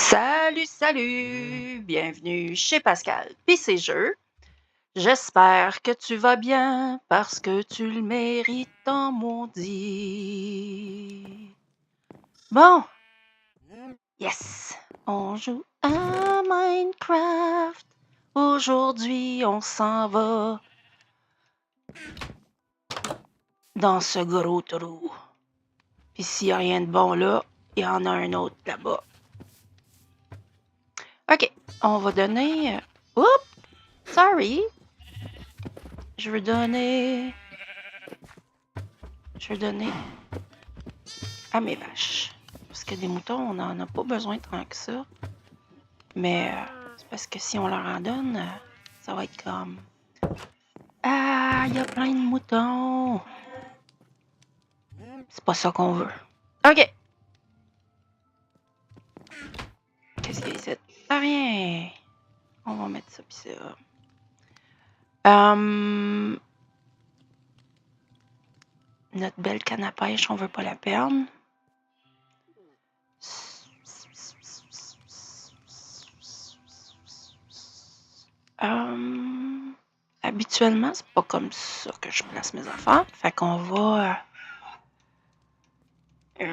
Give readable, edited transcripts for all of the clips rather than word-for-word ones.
Salut, salut! Bienvenue chez Pascal pis ses jeux. J'espère que tu vas bien parce que tu le mérites en maudit. Bon, yes! On joue à Minecraft. Aujourd'hui, on s'en va dans ce gros trou. Pis s'il n'y a rien de bon là, il y en a un autre là-bas. OK, on va donner... Oups! Sorry! Je veux donner à mes vaches. Parce que des moutons, on n'en a pas besoin tant que ça. Mais c'est parce que si on leur en donne, ça va être comme... Ah, il y a plein de moutons! C'est pas ça qu'on veut. OK! Qu'est-ce qu'il y a ici? Ah, rien! On va mettre ça pis ça. Notre belle canne à pêche, on veut pas la perdre. Habituellement, c'est pas comme ça que je place mes affaires. Fait qu'on va... OK.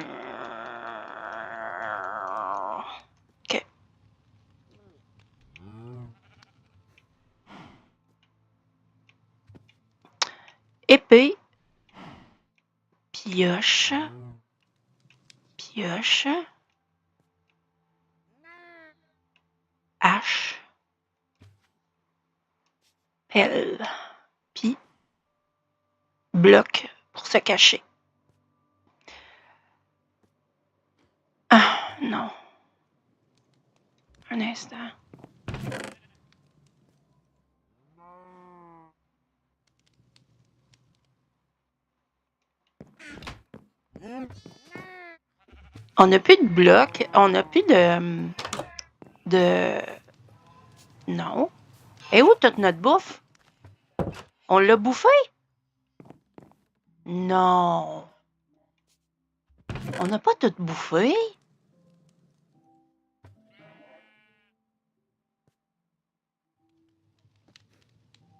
Épée. Pioche. Pioche. Hache. Pelle. Puis bloc pour se cacher. Ah, non. Un instant. On n'a plus de bloc. On n'a plus de... Non. Et où toute notre bouffe? On l'a bouffé? Non. On n'a pas tout bouffé?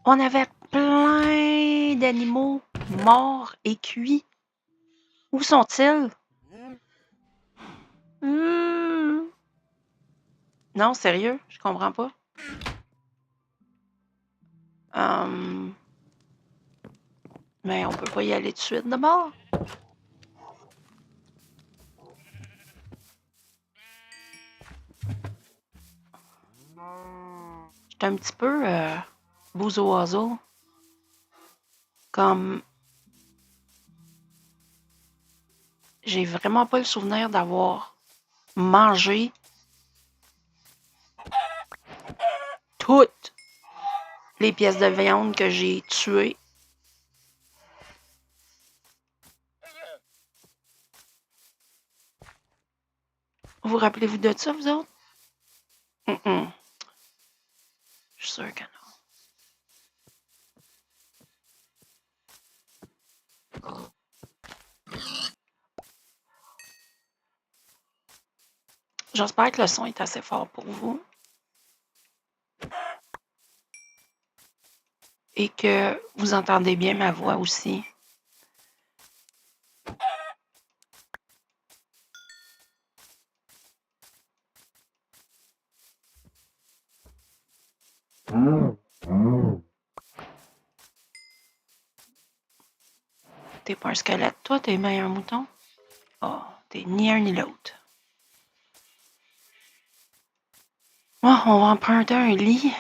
On avait plein d'animaux morts et cuits. Où sont-ils? Non, sérieux? Je comprends pas. Mais on peut pas y aller tout de suite d'abord. J'étais un petit peu bouse au oiseau. Comme... J'ai vraiment pas le souvenir d'avoir mangé toutes les pièces de viande que j'ai tuées. Vous rappelez-vous de ça, vous autres? Je suis sûre que non. J'espère que le son est assez fort pour vous. Et que vous entendez bien ma voix aussi. T'es pas un squelette, toi? T'es bien un mouton? Oh, t'es ni un ni l'autre. Oh, on va emprunter un lit.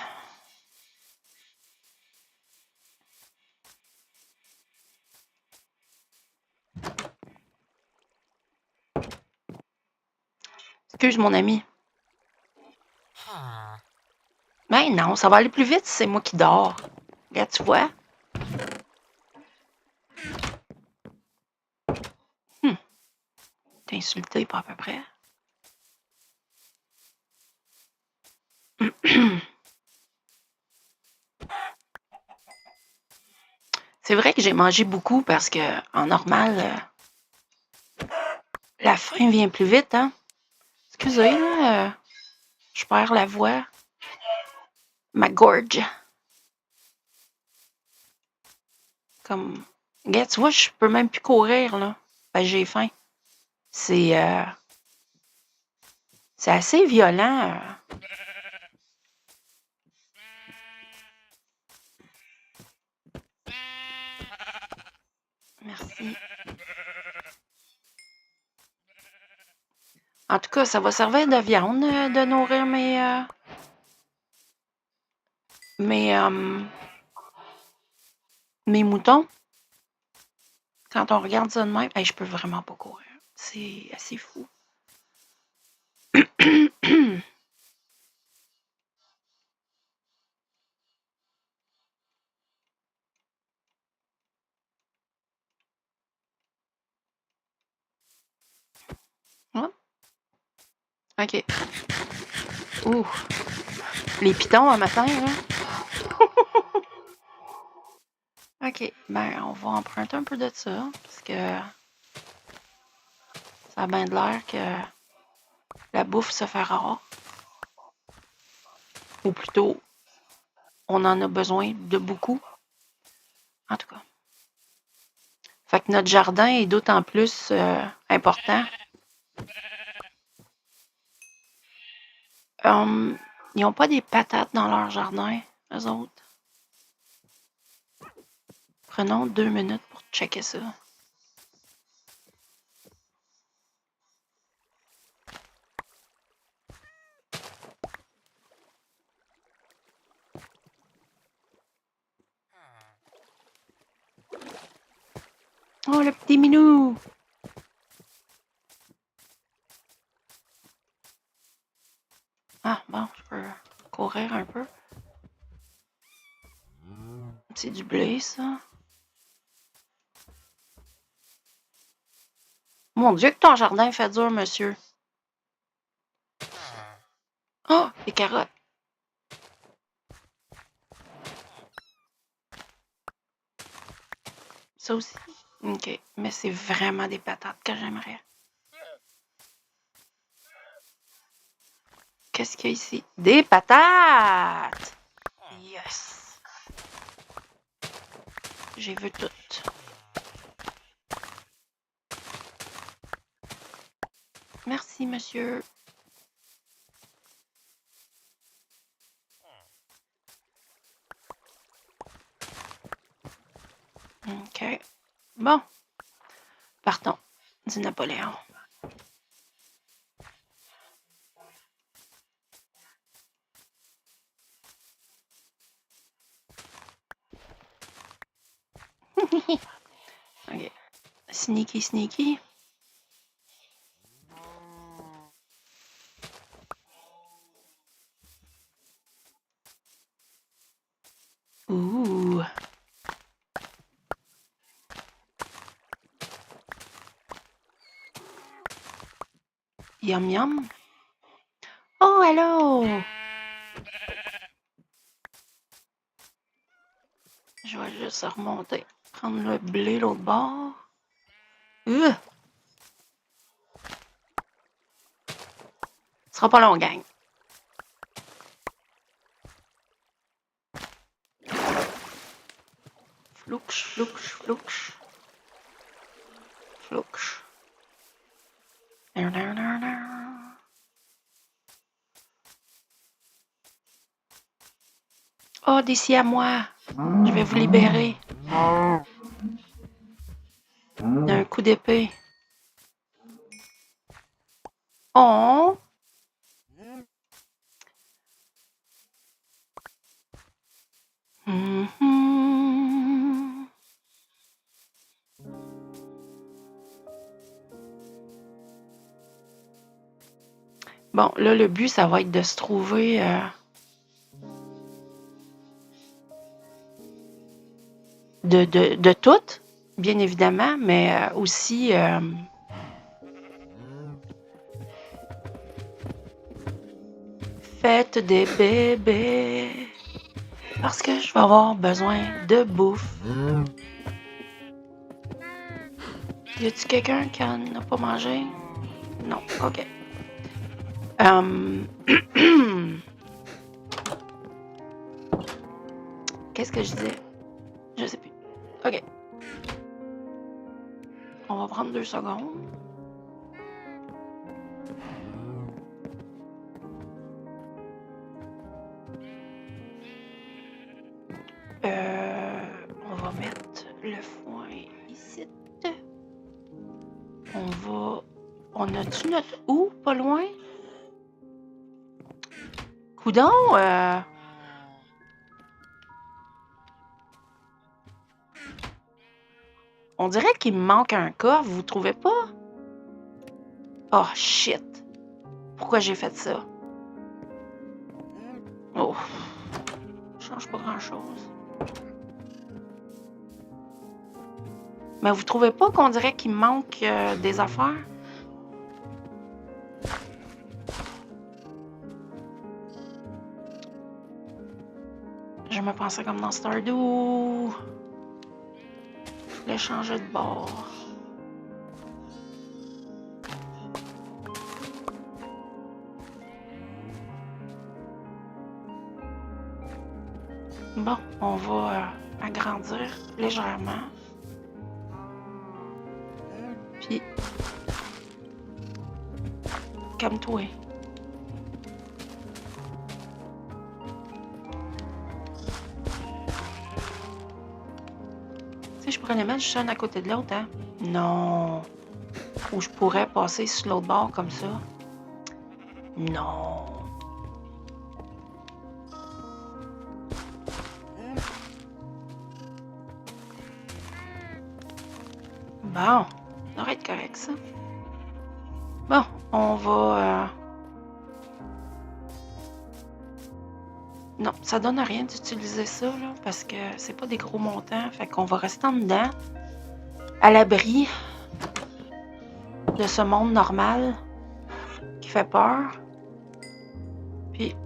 Excuse mon ami. Ben non, ça va aller plus vite si c'est moi qui dors. Regarde, tu vois? T'es insulté, pas à peu près. C'est vrai que j'ai mangé beaucoup parce que, en normal, la faim vient plus vite, hein? Excusez, là. Je perds la voix. Ma gorge. Comme... Regarde, tu vois, je peux même plus courir, là. Ben, j'ai faim. C'est assez violent. Merci. En tout cas, ça va servir de viande de nourrir mes moutons. Quand on regarde ça de même, hey, je peux vraiment pas courir. C'est assez fou. Oh. OK. Ouh. Les pitons un matin, là. OK. Ben, on va emprunter un peu de ça, parce que ça a bien de l'air que la bouffe se fait rare. Ou plutôt, on en a besoin de beaucoup. En tout cas. Fait que notre jardin est d'autant plus important. Ils n'ont pas des patates dans leur jardin, eux autres. Prenons 2 minutes pour checker ça. Oh, le petit minou! Ah, bon, je peux courir un peu. C'est du blé, ça. Mon Dieu, que ton jardin fait dur, monsieur. Oh, des carottes. Ça aussi. OK. Mais c'est vraiment des patates que j'aimerais. Qu'est-ce qu'il y a ici? Des patates! Yes! J'ai vu toutes. Merci, monsieur. OK. Bon. Partons du Napoléon. OK. Sneaky, sneaky. Ouh. Yum, yum. Oh, allô! Je vais juste remonter. Prendre le blé l'autre bord. Ce sera pas long, gang. Flouch, flouch, flouch. Flouch. Oh, d'ici à moi. Je vais vous libérer. D'un coup d'épée. Oh! Bon, là, le but, ça va être de se trouver... de toutes, bien évidemment, mais aussi... faites des bébés. Parce que je vais avoir besoin de bouffe. Y a-t-il quelqu'un qui en a pas mangé? Non, OK. Qu'est-ce que je disais? Je sais plus. OK. On va prendre 2 secondes. On va mettre le foin ici. On a-tu notre où, pas loin? Coudon, on dirait qu'il me manque un coffre, vous trouvez pas? Oh, shit. Pourquoi j'ai fait ça? Oh, change pas grand-chose. Mais vous trouvez pas qu'on dirait qu'il me manque des affaires? Je me pensais comme dans Stardew. Je voulais changer de bord. Bon, on va agrandir légèrement. Puis, calme-toi. Tu sais, je pourrais les mettre juste un à côté de l'autre, hein? Non. Ou je pourrais passer sur l'autre bord comme ça. Non. Bon, ça devrait être correct, ça. Bon, on va... Non, ça donne rien d'utiliser ça, là, parce que c'est pas des gros montants. Fait qu'on va rester en dedans, à l'abri de ce monde normal qui fait peur. Puis,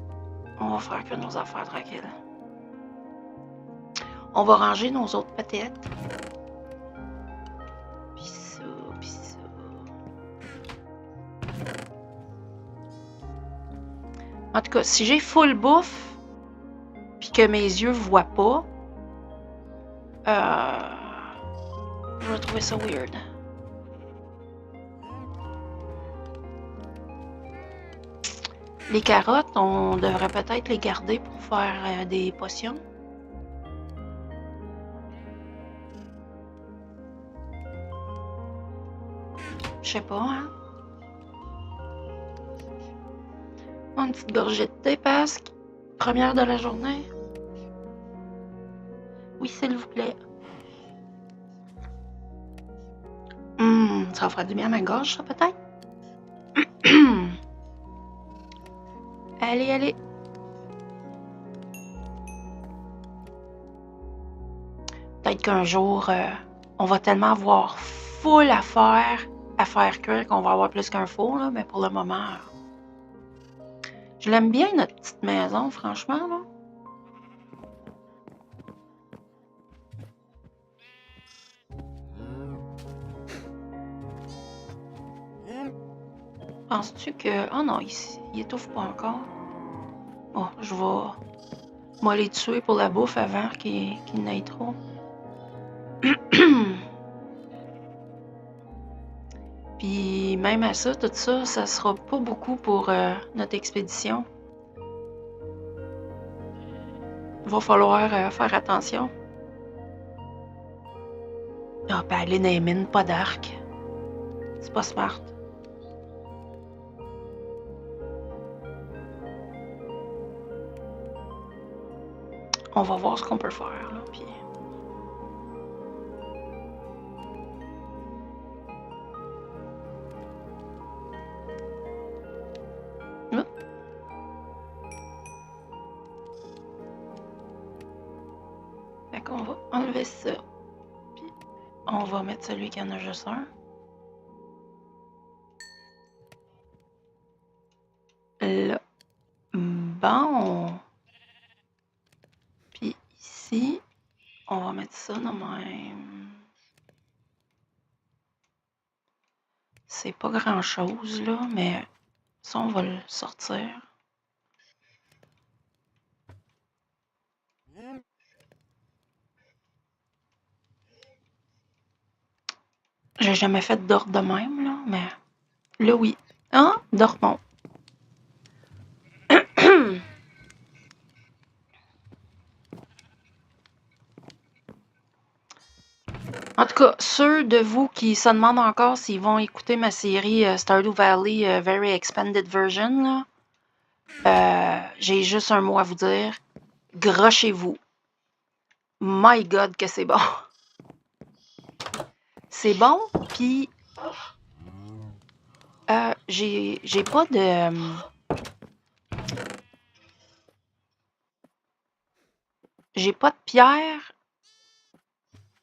on va faire que nos affaires tranquilles. On va ranger nos autres pâtettes. Puis ça, puis ça. En tout cas, si j'ai full bouffe, puis que mes yeux voient pas, je vais trouver ça weird. Les carottes, on devrait peut-être les garder pour faire des potions. Je sais pas, hein? Une petite gorgée de thé, Pasque. Première de la journée. Oui, s'il vous plaît. Ça fera du bien à ma gorge, ça, peut-être? Allez, allez. Peut-être qu'un jour, on va tellement avoir full à faire cuire qu'on va avoir plus qu'un four, là, mais pour le moment, je l'aime bien, notre petite maison, franchement, là. Penses-tu que... Oh non, il étouffe pas encore. Bon, je vais les tuer pour la bouffe avant qu'il n'aille trop. Puis même à ça, tout ça, ça sera pas beaucoup pour notre expédition. Il va falloir faire attention. Ah, ben aller dans les mines, pas d'arc. C'est pas smart. On va voir ce qu'on peut faire, là, puis... Fait qu'on va enlever ça. Puis on va mettre celui qui en a juste un. Là. Bon. Puis ici, on va mettre ça de même. C'est pas grand-chose, là, mais Ça, on va le sortir. J'ai jamais fait d'ordre de même, là, mais là, oui. Ah, dormons. En tout cas, ceux de vous qui se demandent encore s'ils vont écouter ma série Stardew Valley Very Expanded Version, j'ai juste un mot à vous dire. Grochez-vous. My God, que c'est bon. C'est bon, puis j'ai pas de... J'ai pas de pierre.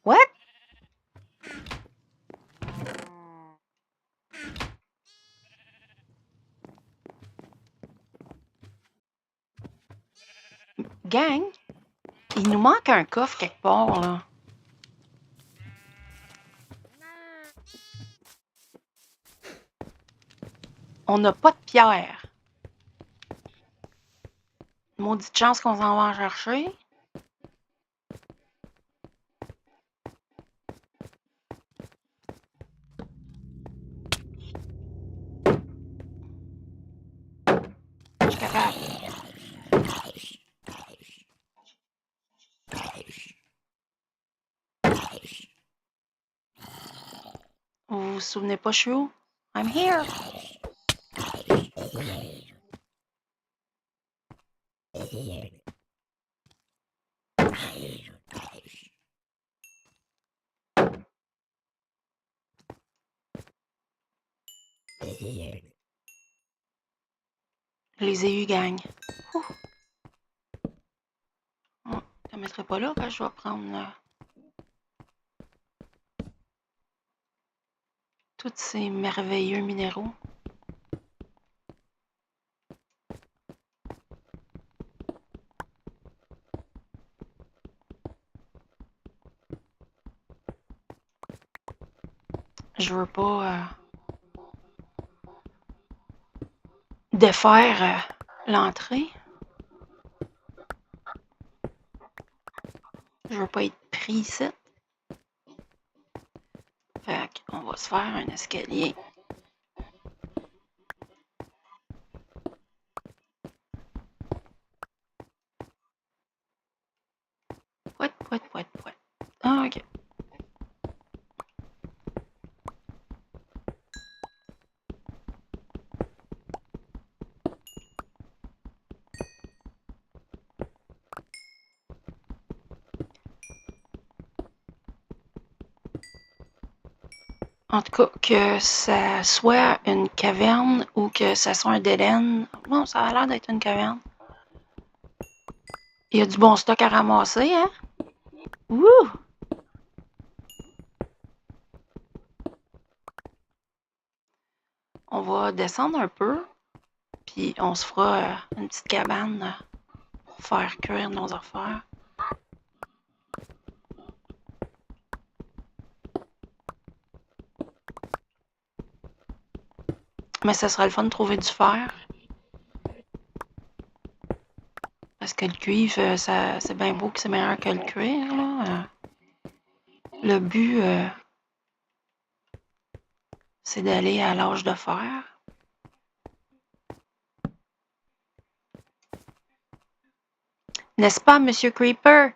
What? Gang, il nous manque un coffre quelque part, là. On n'a pas de pierre. Maudite chance qu'on s'en va en chercher. Je suis capable. Vous vous souvenez pas, je suis où? I'm here. Je les ai eus, gang. Ouh. Oh, je ne mettrai pas là quand je vais prendre tous ces merveilleux minéraux. Je veux pas défaire l'entrée. Je veux pas être pris ici. Fait qu'on va se faire un escalier. Pouet. Ah, ok. En tout cas, que ça soit une caverne ou que ça soit un dead end, bon, ça a l'air d'être une caverne. Il y a du bon stock à ramasser, hein? Wouh! On va descendre un peu, puis on se fera une petite cabane pour faire cuire nos affaires. Mais ça sera le fun de trouver du fer. Parce que le cuivre, c'est bien beau que c'est meilleur que le cuir, là. Le but, c'est d'aller à l'âge de fer. N'est-ce pas, Monsieur Creeper?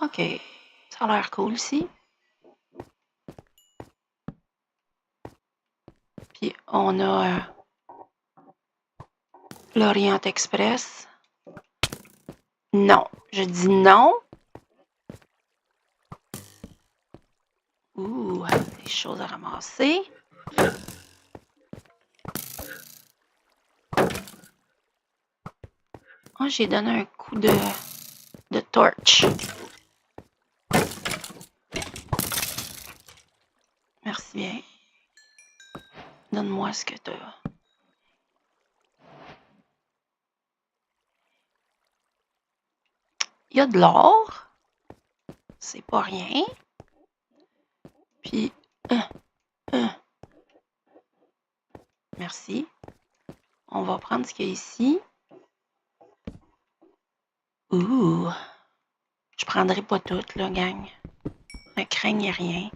OK. Ça a l'air cool ici. Puis on a l'Orient Express. Non. Je dis non. Ouh, des choses à ramasser. Oh, j'ai donné un coup de torch. Merci bien. Donne-moi ce que tu as. Il y a de l'or. C'est pas rien. Puis... Merci. On va prendre ce qu'il y a ici. Ouh! Je prendrai pas tout, là, gang. Ne craignez rien.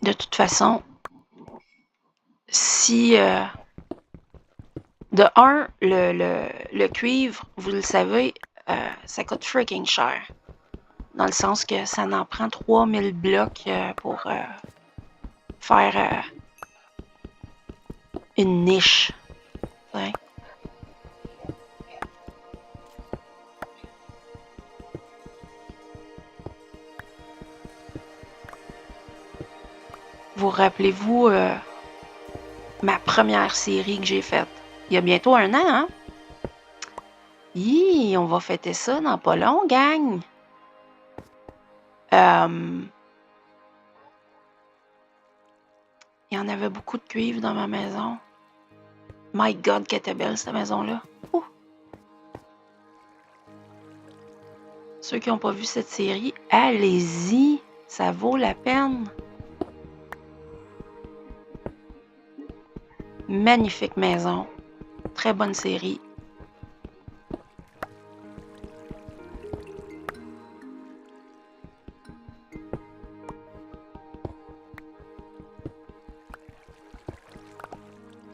De toute façon, si... de un, le cuivre, vous le savez, ça coûte freaking cher. Dans le sens que ça en prend 3000 blocs pour faire une niche. Ouais. Vous rappelez-vous ma première série que j'ai faite? Il y a bientôt 1 an, hein? Hi, on va fêter ça dans pas long, gang! Il y en avait beaucoup de cuivre dans ma maison. My God, qu'elle était belle, cette maison-là. Ouh. Ceux qui n'ont pas vu cette série, allez-y, ça vaut la peine. Magnifique maison, très bonne série.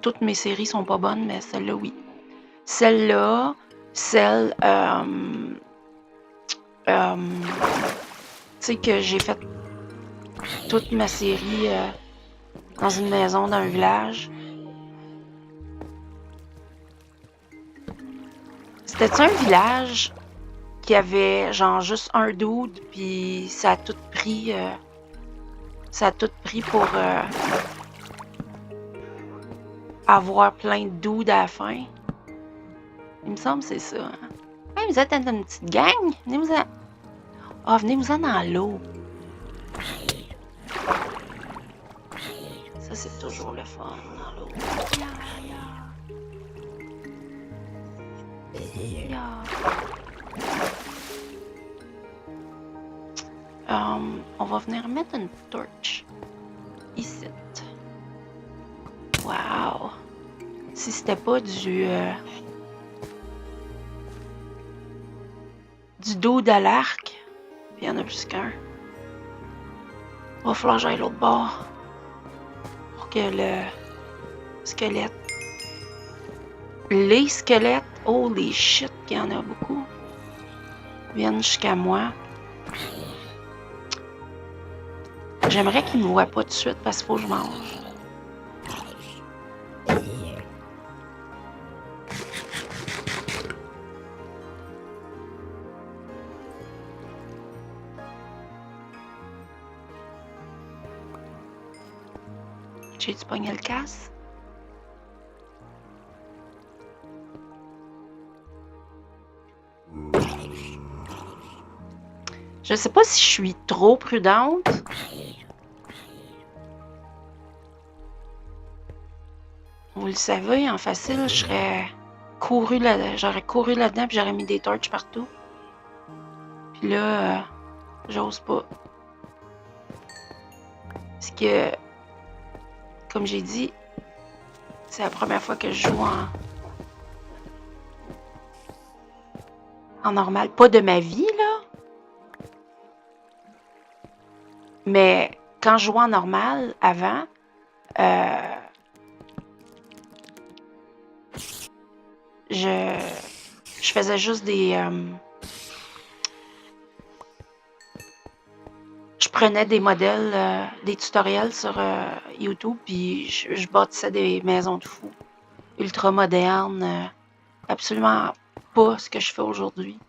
Toutes mes séries sont pas bonnes, mais celle-là, oui. Celle-là, tu sais que j'ai fait toute ma série dans une maison, dans un village. C'était un village qui avait genre juste un dude, puis ça a tout pris pour avoir plein de dudes à la fin. Il me semble que c'est ça. Hein? Hey, vous êtes une petite gang? Venez-vous-en. Ah, venez-vous-en dans l'eau. Ça, c'est toujours le fun dans l'eau. On va venir mettre une torche ici. Wow! Si c'était pas du dos de l'arc, puis il y en a plus qu'un. Il va falloir que j'aille l'autre bord pour que le squelette. Les squelettes, holy shit, qu'il y en a beaucoup, viennent jusqu'à moi. J'aimerais qu'ils me voient pas tout de suite parce qu'il faut que je mange. J'ai-tu pogné le casse? Je sais pas si je suis trop prudente. Vous le savez, en facile, j'aurais couru là-dedans puis j'aurais mis des torches partout. Puis là, j'ose pas. Parce que, comme j'ai dit, c'est la première fois que je joue en normal. Pas de ma vie, là. Mais quand je jouais en normal, avant, je faisais juste je prenais des modèles, des tutoriels sur YouTube, puis je bâtissais des maisons de fous. Ultra modernes. Absolument pas ce que je fais aujourd'hui.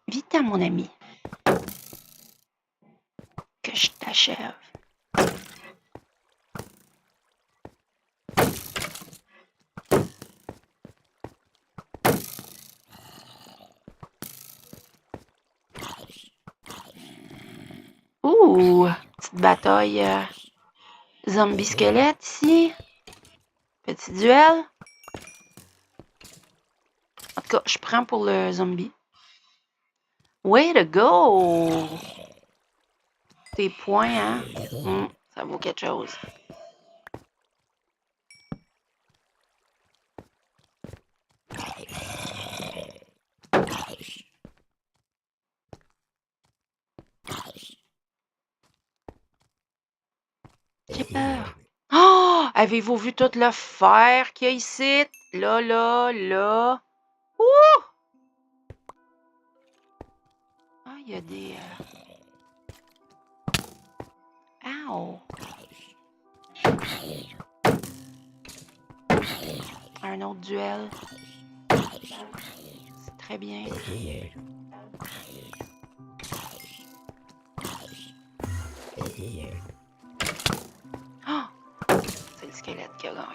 Vite, mon ami. Que je t'achève. Ouh! Petite bataille zombie-squelette ici. Petit duel. En tout cas, je prends pour le zombie. Way to go! Tes points, hein? Ça vaut quelque chose. J'ai peur. Oh! Avez-vous vu tout le fer qu'il y a ici? Là, là, là. Ouh! Ah, il y a des... Ow! Un autre duel. C'est très bien. Oh! C'est le squelette qui a gagné.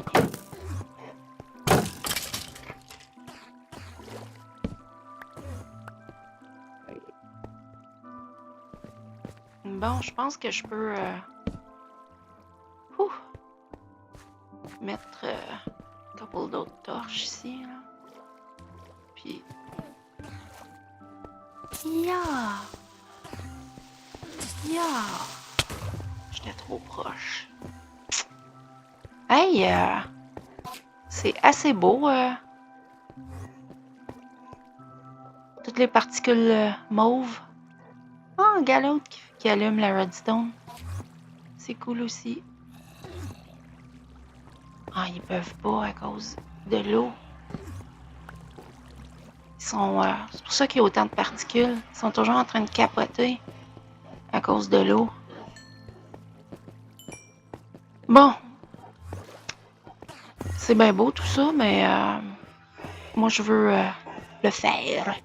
Bon, je pense que je peux mettre un couple d'autres torches ici. Là. Puis... Yeah! J'étais trop proche. Hey! C'est assez beau. Toutes les particules mauves. Ah, un galop qui allume la redstone. C'est cool aussi. Ah, ils peuvent pas à cause de l'eau. Ils sont... c'est pour ça qu'il y a autant de particules. Ils sont toujours en train de capoter à cause de l'eau. Bon. C'est bien beau tout ça, mais moi je veux le faire.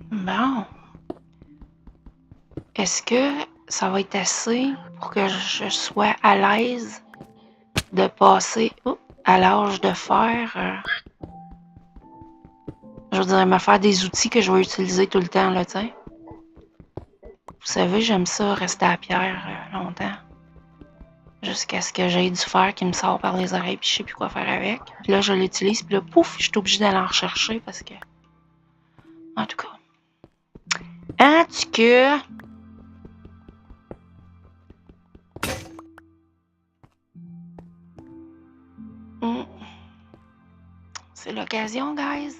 Bon. Est-ce que ça va être assez pour que je sois à l'aise de passer à l'âge de faire... je veux dire, me faire des outils que je vais utiliser tout le temps, là, tu sais. Vous savez, j'aime ça, rester à pierre longtemps. Jusqu'à ce que j'aie du fer qui me sort par les oreilles, puis je sais plus quoi faire avec. Puis là, je l'utilise, puis là, pouf, je suis obligée d'aller en rechercher parce que... En tout cas... C'est l'occasion, guys.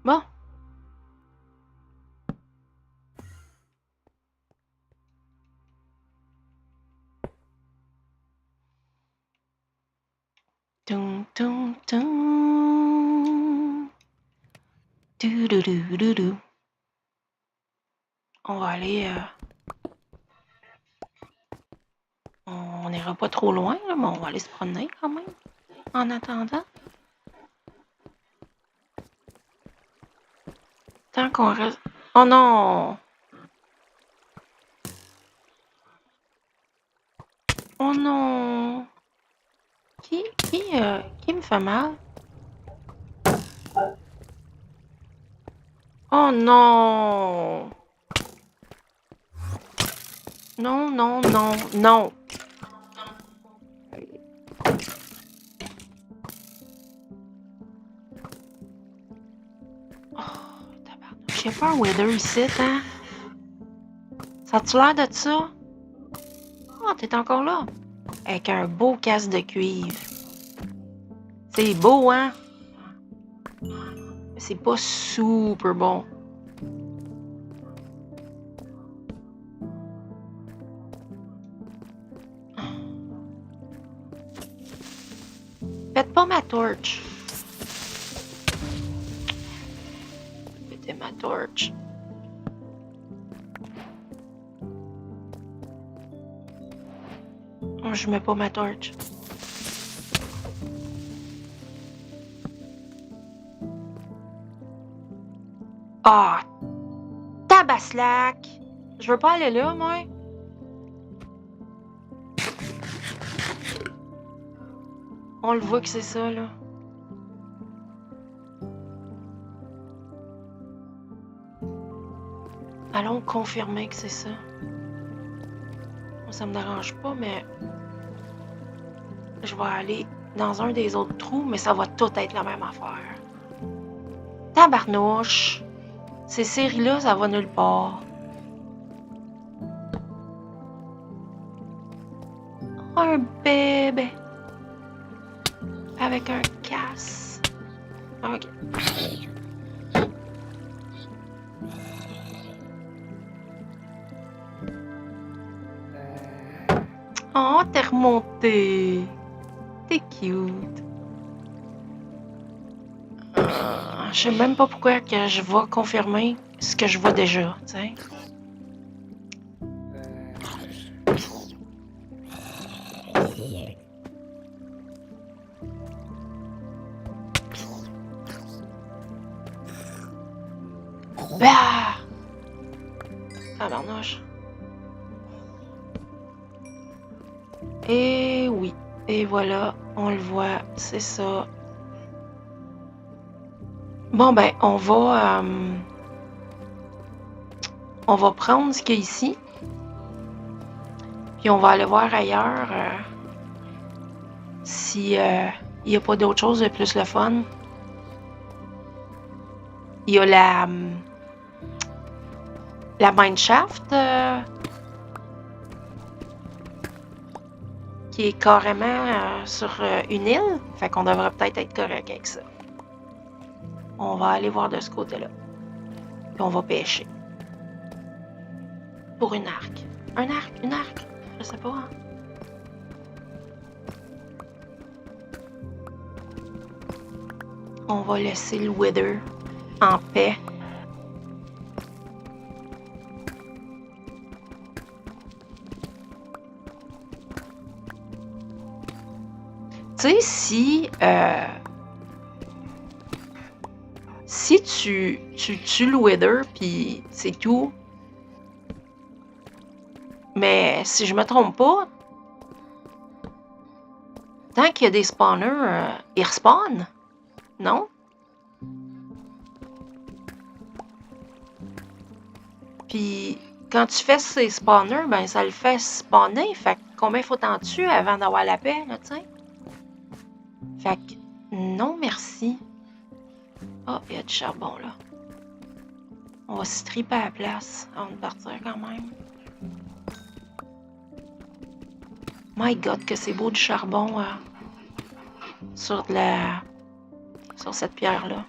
Bon. Tum, tum, tum. Du. On va aller... on n'ira pas trop loin, là, mais on va aller se promener quand même. En attendant. Tant qu'on reste... Oh non! Oh non! Qui me fait mal? Oh non! Non, non, non, non! Oh, tabarnak. J'ai pas un Wither ici, hein? Ça a-tu l'air de ça? Oh, t'es encore là? Avec un beau casque de cuivre. C'est beau, hein? C'est pas super bon. Faites pas ma torche. Faites ma torche. Je mets pas ma torche. Ah! Tabaslac! Je veux pas aller là, moi. On le voit que c'est ça, là. Allons confirmer que c'est ça. Ça me dérange pas, mais je vais aller dans un des autres trous, mais ça va tout être la même affaire. Tabarnouche! Ces séries-là, ça va nulle part. Un bébé. Avec un casse. Ok. Oh, t'es remonté. T'es cute. Je sais même pas pourquoi que je vais confirmer ce que je vois déjà, tu sais. Bah! Tabarnouche. Et oui. Et voilà, on le voit, c'est ça. Bon, ben, on va prendre ce qu'il y a ici. Puis on va aller voir ailleurs si il n'y a pas d'autre chose de plus le fun. Il y a la mineshaft qui est carrément sur une île. Fait qu'on devrait peut-être être correct avec ça. On va aller voir de ce côté-là. Puis on va pêcher. Pour une arc. Un arc, une arc. Je sais pas, hein. On va laisser le Wither en paix. Tu sais, si tu tues le Wither, puis c'est tout. Mais si je me trompe pas, tant qu'il y a des spawners, ils respawnent, non? Puis quand tu fais ces spawners, ben ça le fait spawner. Fait que combien faut t'en tuer avant d'avoir la paix, là, tu sais? Fait que non, merci. Ah, il y a du charbon, là. On va se triper à la place avant de partir quand même. My God, que c'est beau du charbon sur cette pierre-là.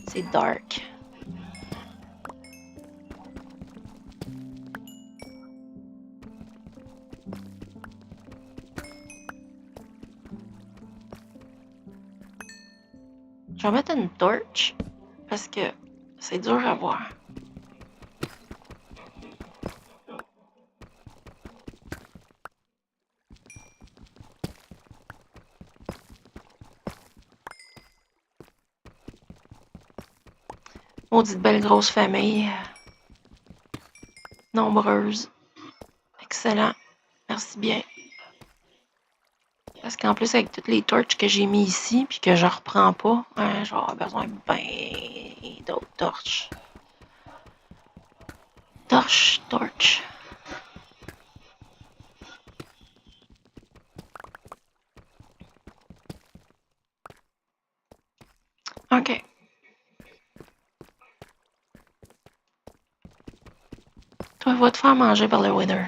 C'est dark. Je vais mettre une torche parce que c'est dur à voir. Maudite belle grosse famille. Nombreuse. Excellent. Merci bien. Parce qu'en plus, avec toutes les torches que j'ai mis ici, puis que je reprends pas, hein, je vais avoir besoin de ben d'autres torches. Torche. OK. Toi, va te faire manger par le Wither.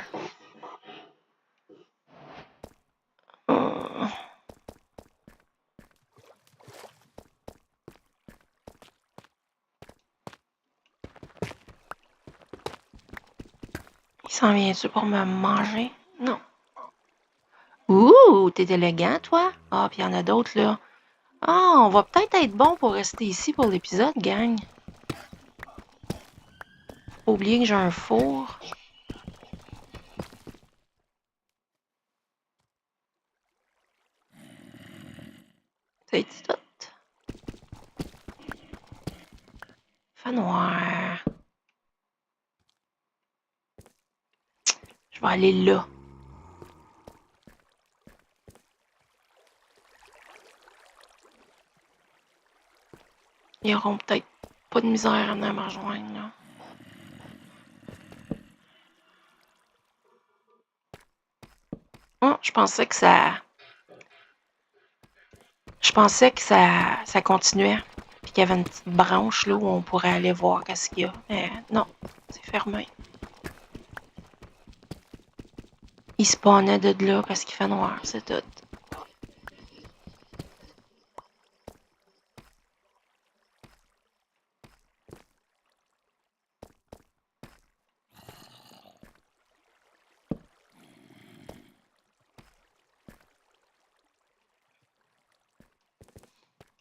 S'en viens-tu pour me manger? Non. Ouh, t'es élégant, toi? Ah, puis il y en a d'autres, là. Ah, on va peut-être être bon pour rester ici pour l'épisode, gang. Faut oublier que j'ai un four. C'est tout. Fait noir. Je vais aller là. Ils auront peut-être pas de misère à venir me rejoindre, là. Oh, je pensais que ça... Je pensais que ça continuait. Puis qu'il y avait une petite branche là où on pourrait aller voir qu'est-ce qu'il y a. Mais non, c'est fermé. Il spawnait de là parce qu'il fait noir, c'est tout.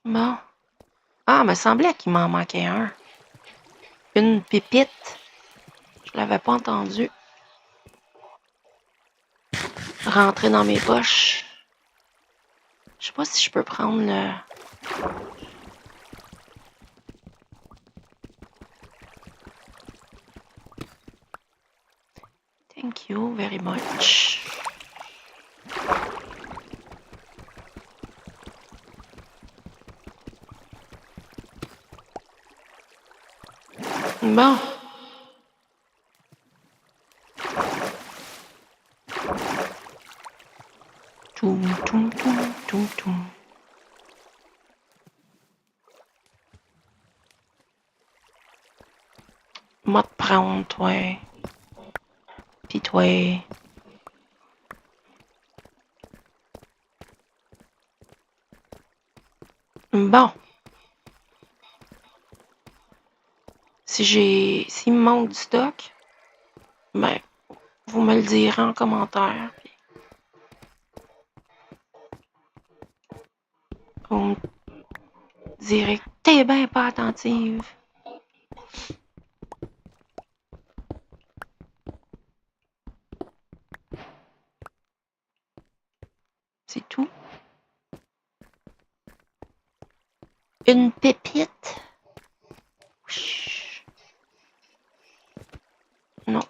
Bon. Ah, il me semblait qu'il m'en manquait un. Une pépite. Je l'avais pas entendu. Rentrer dans mes poches. Je sais pas si je peux prendre le... Thank you very much. Bon. Toum, toum, toum, toum, toum. Moi te prendre, toi. Pis toi. Bon. S'il me manque du stock, ben, vous me le direz en commentaire. Puis vous me direz que t'es bien pas attentive. C'est tout. Une pépite. Chut. Non.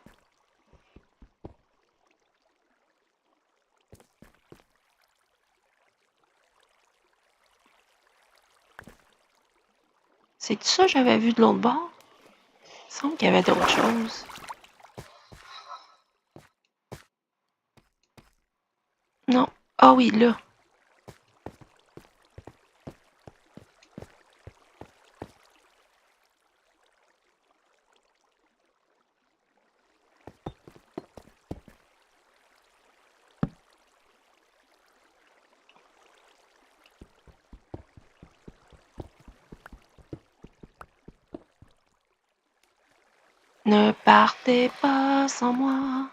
C'est ça que j'avais vu de l'autre bord? Il me semble qu'il y avait d'autres choses. Non. Ah oui, là. Ne partez pas sans moi.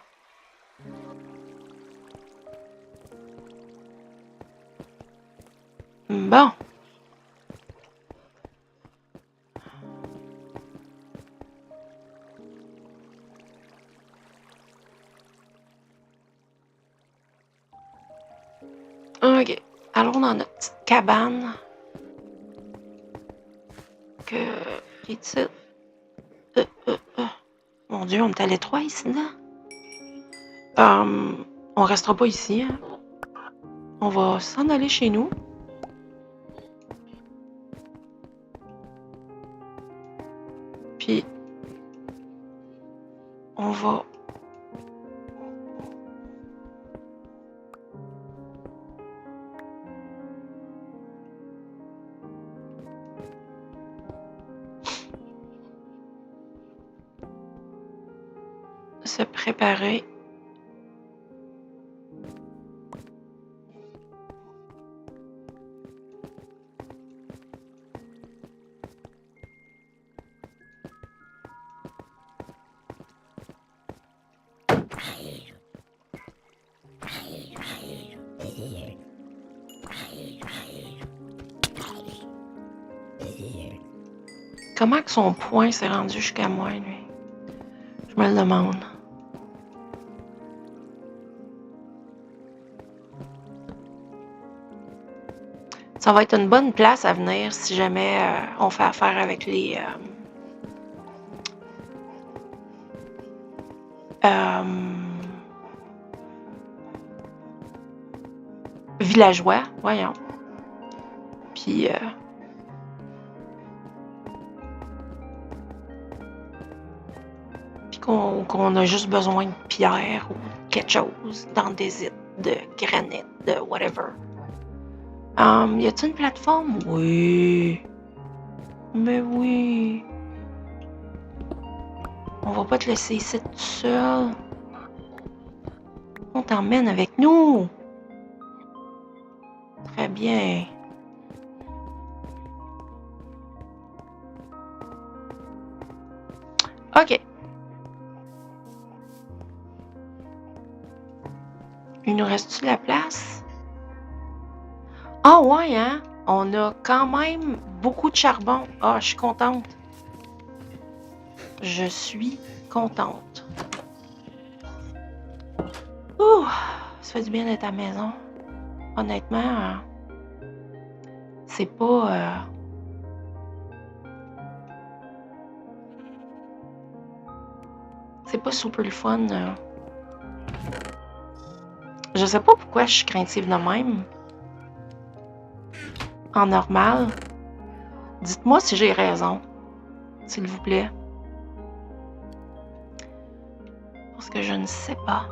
Bon. OK. Allons dans notre petite cabane. Qui est ici. Mon Dieu, on est à l'étroit ici, là. On restera pas ici, hein. On va s'en aller chez nous. Puis, on va... se préparer. Comment que son poing s'est rendu jusqu'à moi, lui? Je me le demande. Ça va être une bonne place à venir si jamais on fait affaire avec les villageois, voyons. Puis qu'on a juste besoin de pierre ou quelque chose d'andésite, de granit, de whatever. Y a-t-il une plateforme? Oui. Mais oui. On va pas te laisser ici tout seul. On t'emmène avec nous. Très bien. OK. Il nous reste-tu de la place? Ah ouais, hein? On a quand même beaucoup de charbon. Ah, je suis contente. Je suis contente. Ouh! Ça fait du bien d'être à la maison. Honnêtement, c'est pas... c'est pas super le fun. Je sais pas pourquoi je suis craintive de même. En normal. Dites-moi si j'ai raison. S'il vous plaît. Parce que je ne sais pas.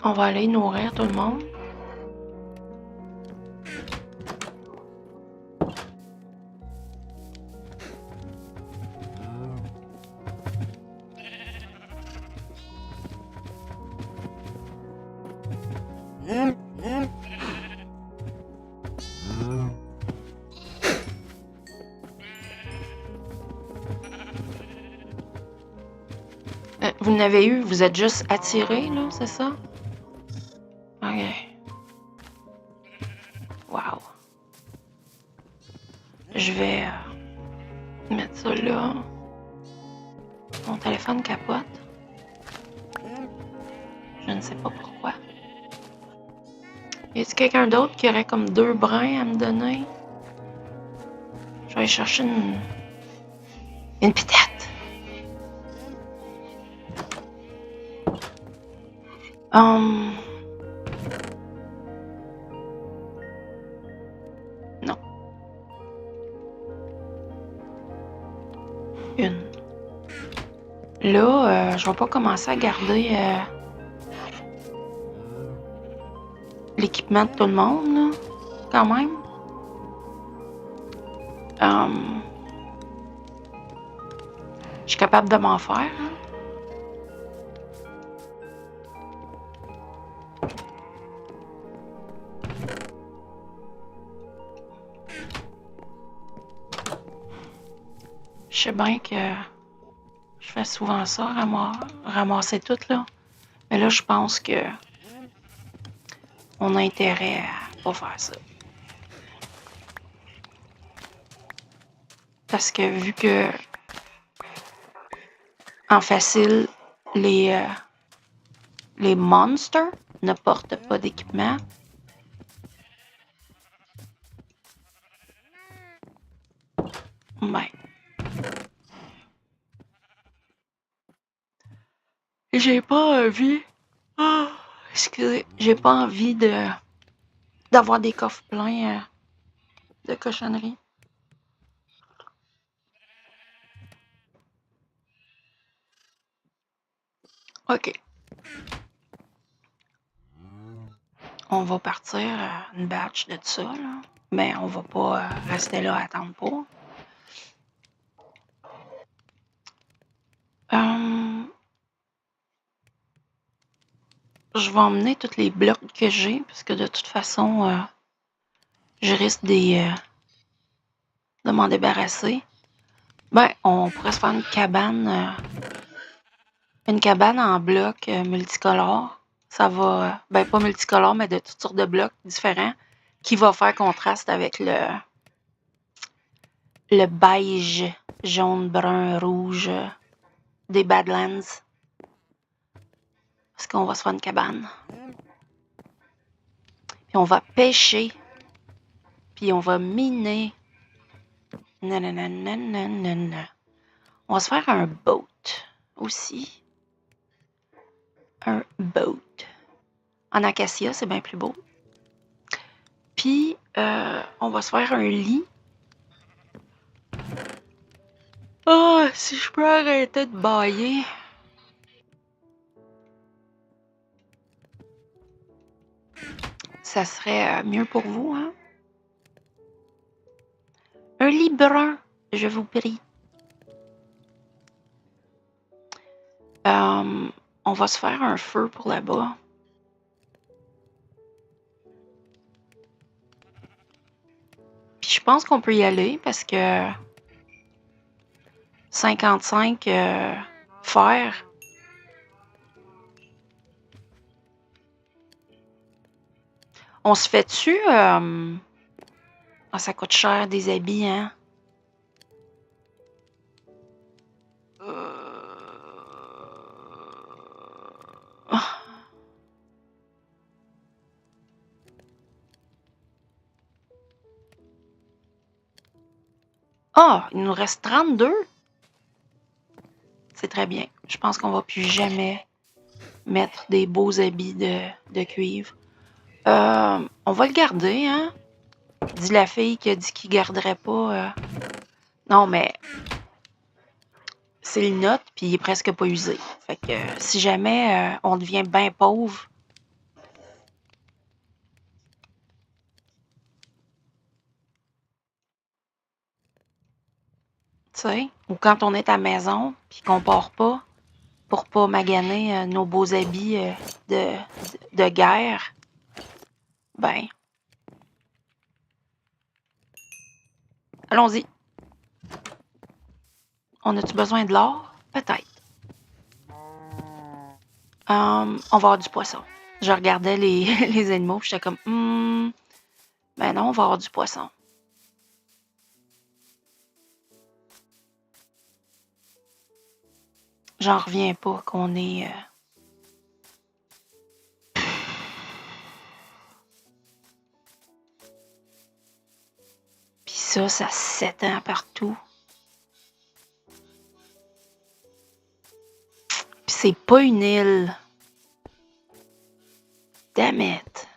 On va aller nourrir tout le monde. Vous n'avez eu, vous êtes juste attiré, là, c'est ça? OK. Wow. Je vais mettre ça là. Mon téléphone capote. Je ne sais pas pourquoi. Y a-t-il quelqu'un d'autre qui aurait comme 2 brins à me donner? Je vais aller chercher une pitette. Non. Une. Là, je vais pas commencer à garder l'équipement de tout le monde, là, quand même. Je suis capable de m'en faire, hein. Je sais bien que je fais souvent ça, ramasser tout, là. Mais là, je pense que on a intérêt à pas faire ça. Parce que vu que en facile, les monsters ne portent pas d'équipement. Ben. J'ai pas envie. Oh, excusez, j'ai pas envie d'avoir des coffres pleins de cochonneries. OK. On va partir une batch de ça, là. Mais on va pas rester là à attendre pour. je vais emmener tous les blocs que j'ai, parce que de toute façon, je risque de m'en débarrasser. Ben, on pourrait se faire une cabane en blocs multicolores. Ça va, ben pas multicolores, mais de toutes sortes de blocs différents, qui va faire contraste avec le beige, jaune, brun, rouge des Badlands. Parce qu'on va se faire une cabane. Puis on va pêcher. Puis on va miner. Nanananananana. On va se faire un boat aussi. Un boat. En acacia, c'est bien plus beau. Puis, on va se faire un lit. Ah, si je peux arrêter de bailler. Ça serait mieux pour vous, hein? Un lit brun, je vous prie. On va se faire un feu pour là-bas. Puis je pense qu'on peut y aller parce que 55 fer. On se fait dessus. Ah, ça coûte cher des habits, hein? Ah, il nous reste 32. C'est très bien. Je pense qu'on va plus jamais mettre des beaux habits de cuivre. On va le garder, hein? Dit la fille qui a dit qu'il garderait pas. Non, mais c'est le note, puis il est presque pas usé. Fait que si jamais on devient bien pauvre, tu sais, ou quand on est à la maison, puis qu'on part pas pour pas maganer nos beaux habits de guerre, ben, allons-y. On a-tu besoin de l'or? Peut-être. On va avoir du poisson. Je regardais les, les animaux, puis j'étais comme, ben non, on va avoir du poisson. J'en reviens pas qu'on est... Puis ça s'étend partout. Puis c'est pas une île. Damn it.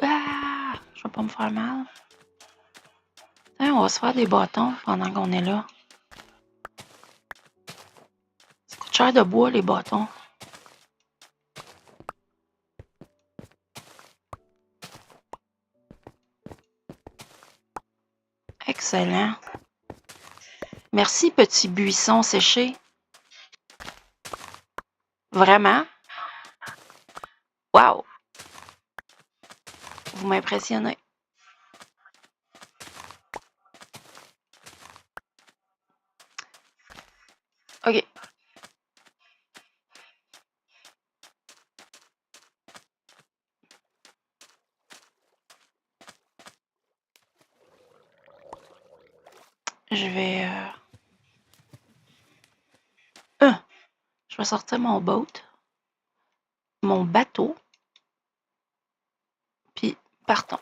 Ah! Je vais pas me faire mal. Tiens, on va se faire des bâtons pendant qu'on est là. Ça coûte cher de bois, les bâtons. Excellent. Merci, petit buisson séché. Vraiment? Wow! Vous m'impressionnez. OK. Je vais... je vais sortir mon boat. Mon bateau. Puis, partons.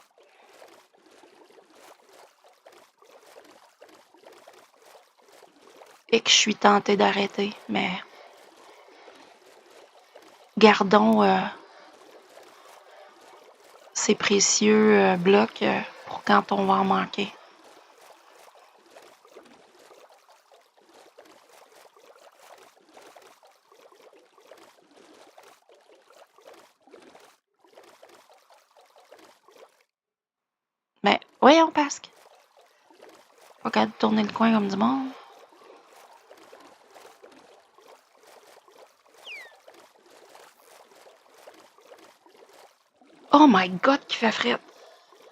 Et que je suis tentée d'arrêter, mais... Gardons ces précieux blocs pour quand on va en manquer. Mais voyons, Pasque. Pas qu'à tourner le coin comme du monde. Oh my God, qui fait fret.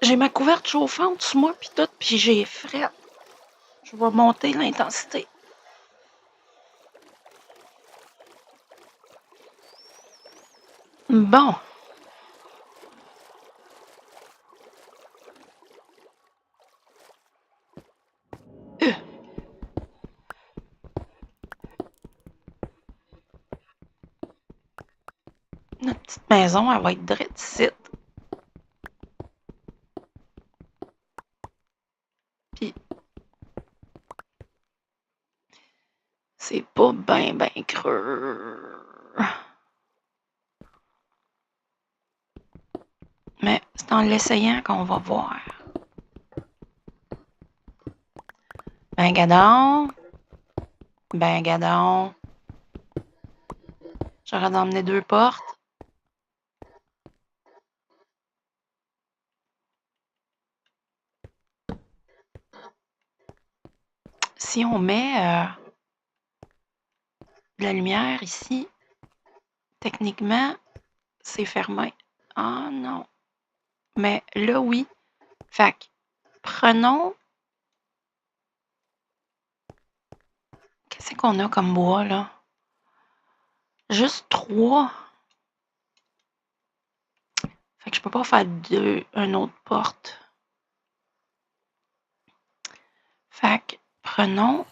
J'ai ma couverte chauffante sur moi, puis tout, puis j'ai fret. Je vais monter l'intensité. Bon. Notre petite maison, elle va être drette ici. Puis, c'est pas ben creux. Mais c'est en l'essayant qu'on va voir. Ben gadon. Ben gadon. J'aurais d'emmener 2 portes. Si on met de la lumière ici, techniquement, c'est fermé. Ah non. Mais là, oui. Fait que, prenons... Qu'est-ce qu'on a comme bois, là? Juste 3. Fait que je peux pas faire une autre porte. Fait que, prenons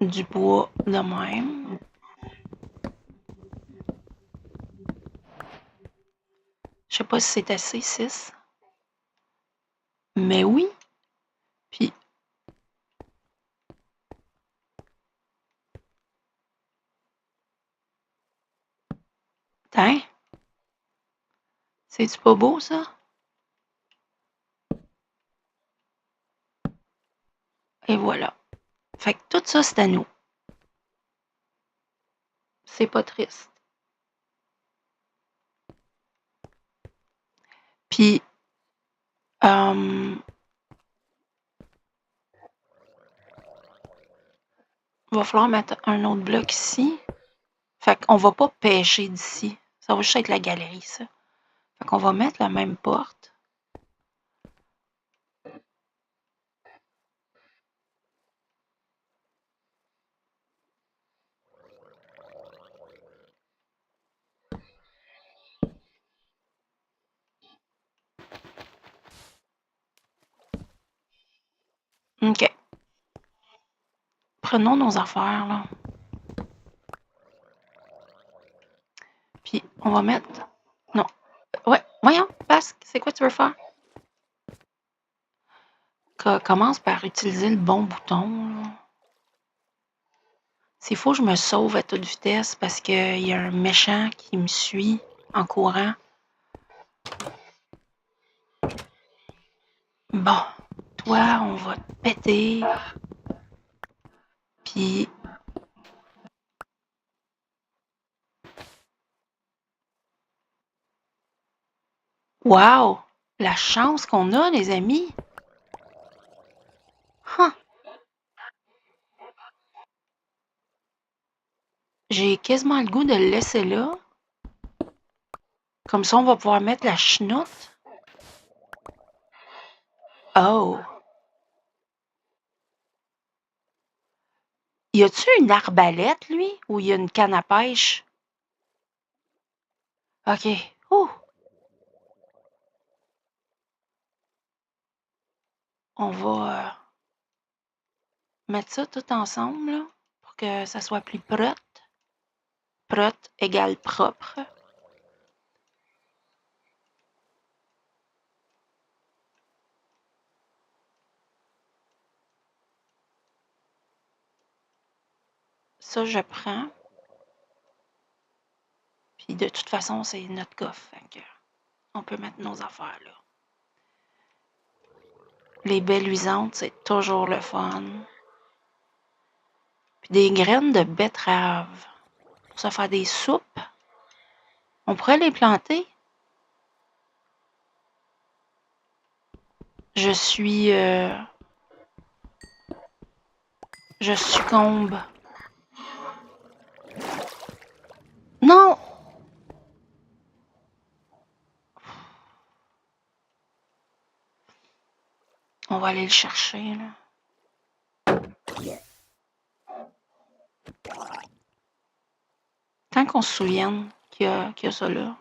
du bois de même. Je sais pas si c'est assez, 6. Mais oui. Puis, tiens. C'est-tu pas beau, ça? Et voilà. Fait que tout ça, c'est à nous. C'est pas triste. Puis, va falloir mettre un autre bloc ici. Fait qu'on va pas pêcher d'ici. Ça va juste être la galerie, ça. Fait qu'on va mettre la même porte. OK. Prenons nos affaires, là. Puis, on va mettre... Non. Ouais, voyons, passe. C'est quoi tu veux faire? Commence par utiliser le bon bouton, là. C'est faux, je me sauve à toute vitesse parce qu'il y a un méchant qui me suit en courant. Bon, toi, on va te péter. Puis... Wow! La chance qu'on a, les amis! Huh. J'ai quasiment le goût de le laisser là. Comme ça, on va pouvoir mettre la chenoute. Oh! Y a-tu une arbalète, lui? Ou y a une canne à pêche? OK. Ouh! On va mettre ça tout ensemble, là, pour que ça soit plus prot. Prot égale propre. Ça, je prends. Puis de toute façon, c'est notre coffre. Fait que on peut mettre nos affaires là. Les baies luisantes, c'est toujours le fun. Puis des graines de betterave. Pour se faire des soupes. On pourrait les planter. Je suis... je succombe. Non! On va aller le chercher, là. Tant qu'on se souvienne qu'il y a ça là.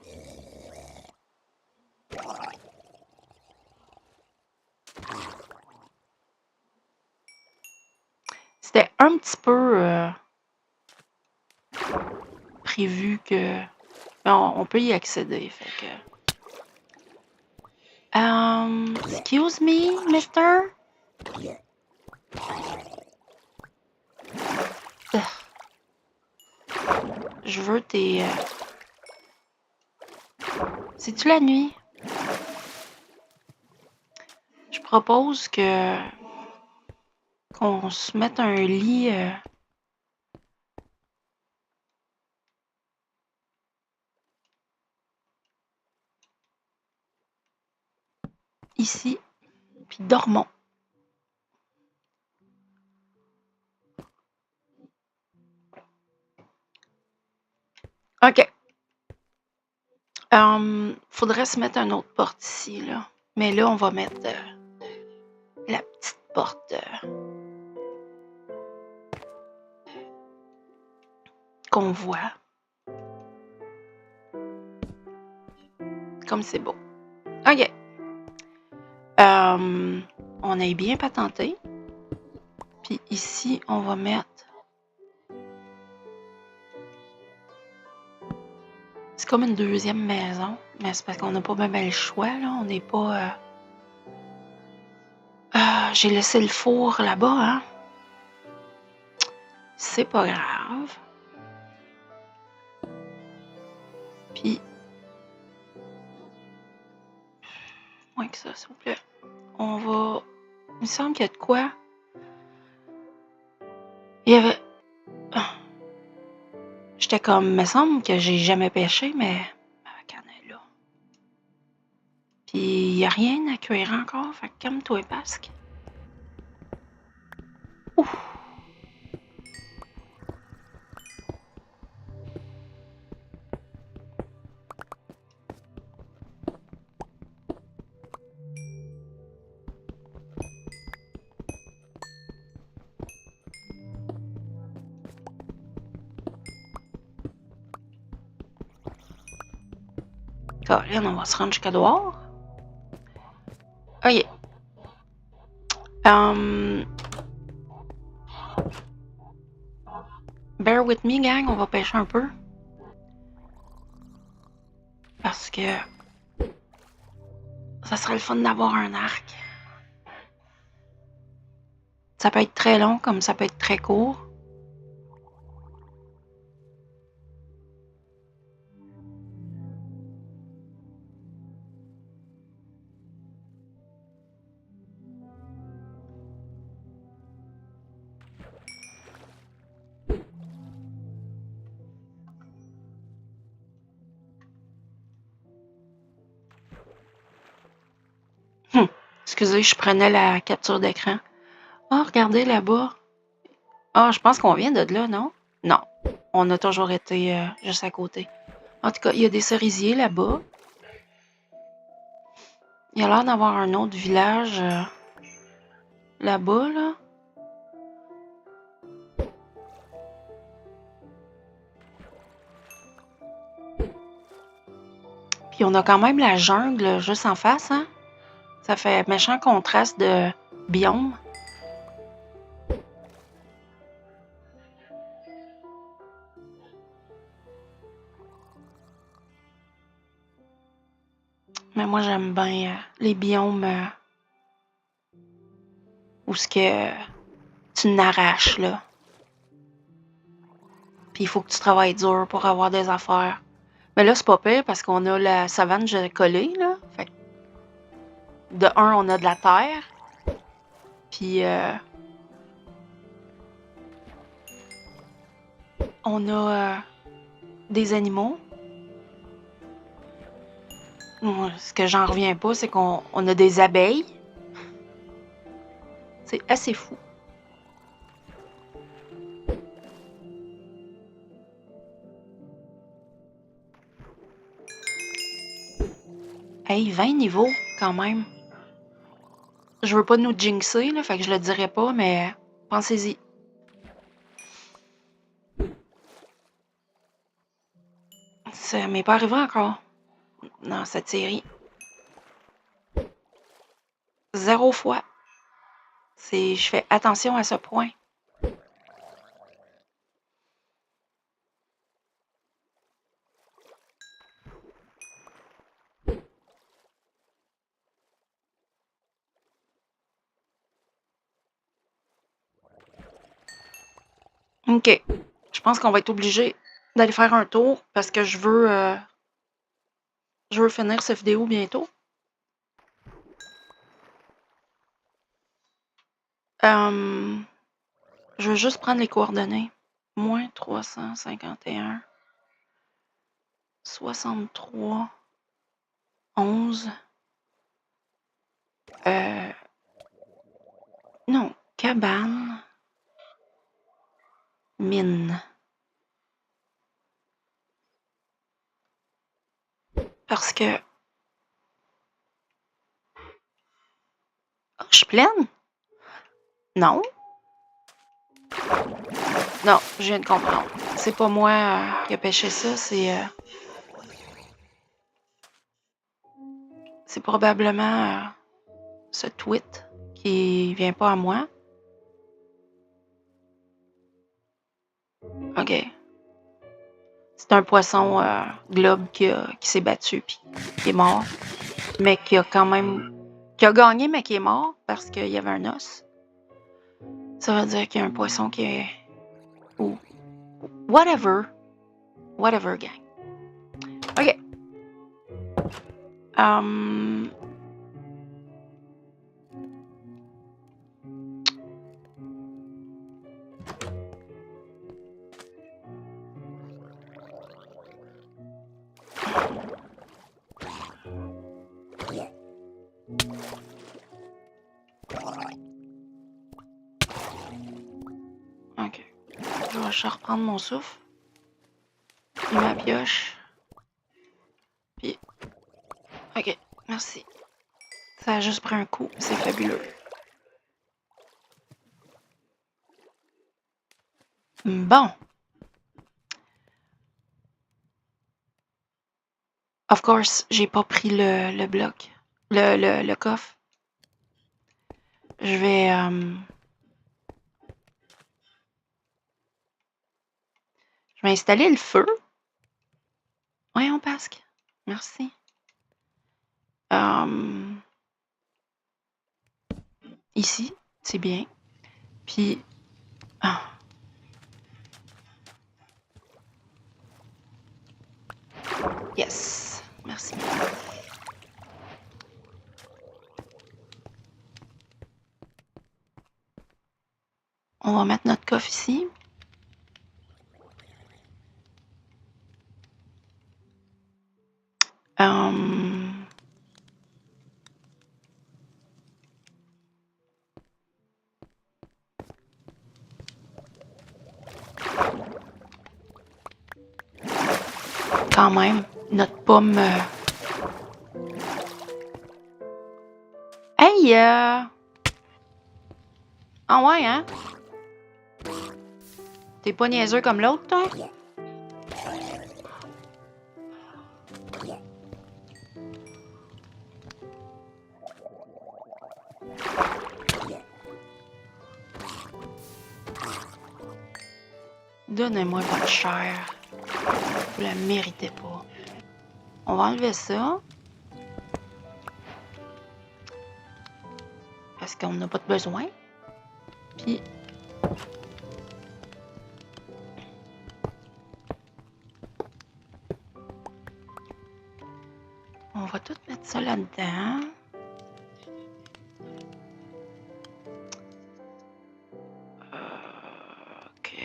C'était un petit peu prévu que... On peut y accéder, fait que... Excuse me, mister? Je veux tes... C'est-tu la nuit? Je propose qu'on se mette un lit... ici, puis dormons. OK. Faudrait se mettre une autre porte ici, là. Mais là, on va mettre la petite porte qu'on voit. Comme c'est beau. OK. On est bien patenté. Puis ici, on va mettre... C'est comme une deuxième maison, mais c'est parce qu'on n'a pas même le choix, là. On n'est pas... j'ai laissé le four là-bas, hein. C'est pas grave. Puis... moins que ça, s'il vous plaît. On va... Il me semble qu'il y a de quoi. Il y avait... J'étais comme... Il me semble que j'ai jamais pêché, mais... Ma canne est là. Puis il n'y a rien à cuire encore, fait que calme-toi, Pasque. Ouf! Colin, on va se rendre jusqu'à dehors. OK. Bear with me, gang, on va pêcher un peu. Parce que ça serait le fun d'avoir un arc. Ça peut être très long comme ça peut être très court. Excusez, je prenais la capture d'écran. Oh, regardez là-bas. Ah, je pense qu'on vient de là, non? Non. On a toujours été juste à côté. En tout cas, il y a des cerisiers là-bas. Il y a l'air d'avoir un autre village là-bas, là. Puis on a quand même la jungle juste en face, hein? Ça fait méchant contraste de biome. Mais moi, j'aime bien les biomes où ce que tu n'arraches, là. Puis il faut que tu travailles dur pour avoir des affaires. Mais là, c'est pas pire parce qu'on a la savane collée, là. Fait que de un, on a de la terre. Puis on a des animaux. Moi, ce que j'en reviens pas, c'est qu'on a des abeilles. C'est assez fou. Hey, 20 niveaux, quand même. Je veux pas nous jinxer, là, fait que je le dirai pas, mais pensez-y. Ça m'est pas arrivé encore dans cette série. 0 fois. Je fais attention à ce point. OK. Je pense qu'on va être obligé d'aller faire un tour parce que je veux finir cette vidéo bientôt. Je veux juste prendre les coordonnées. Moins 351, 63, 11. Non, cabane, mine. Parce que... Oh, je suis pleine? Non. Non, je viens de comprendre. C'est pas moi qui a pêché ça, c'est probablement ce tweet qui vient pas à moi. OK. C'est un poisson globe qui s'est battu puis qui est mort. Mais qui a quand même... qui a gagné, mais qui est mort parce qu'il y avait un os. Ça veut dire qu'il y a un poisson qui est... ou... whatever. Whatever, gang. OK. OK. Je vais reprendre mon souffle. Puis ma pioche. Puis... OK, merci. Ça a juste pris un coup. C'est fabuleux. Bon. Of course, j'ai pas pris le bloc. Le coffre. Je vais... je vais installer le feu. Voyons, Pasque. Merci. Ici, c'est bien. Puis... ah. Yes. Merci. On va mettre notre coffre ici. Quand même, notre pomme... Hey! Ah ouais, hein? T'es pas niaiseux comme l'autre, toi? Donnez-moi votre chair. Vous la méritez pas. On va enlever ça. Parce qu'on n'a pas de besoin. Puis... on va tout mettre ça là-dedans. OK.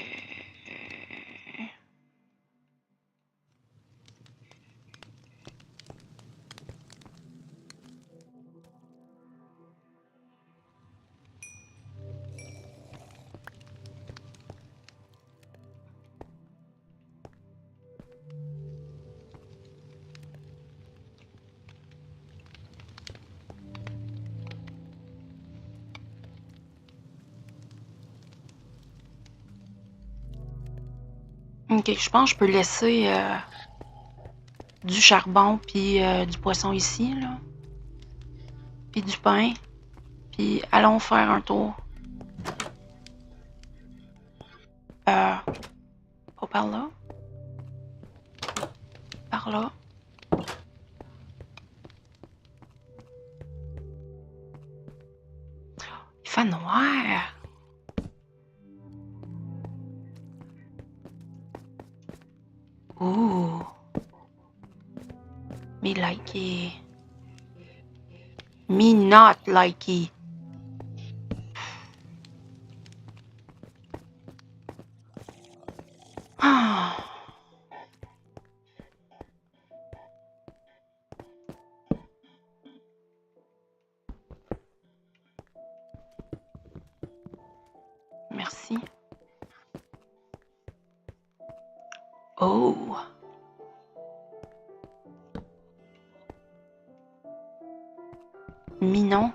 Ok, je pense que je peux laisser du charbon puis du poisson ici, là. Puis du pain. Puis allons faire un tour. Pas par là. Par là. Il fait noir. Ouh. Me likey. Me not likey. Ah. Merci. Oh. Minon.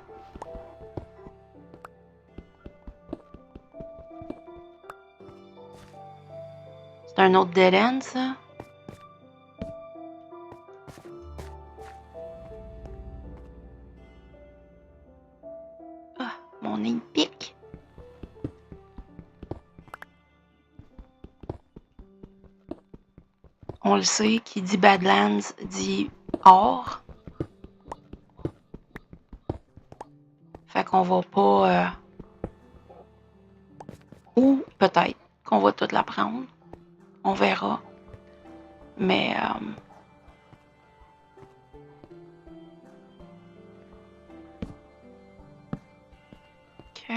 C'est un autre dead end, ça? Ah, mon nez me pique. On le sait, qui dit Badlands dit or. Fait qu'on va pas... Ou peut-être qu'on va tout la prendre. On verra. Mais... OK.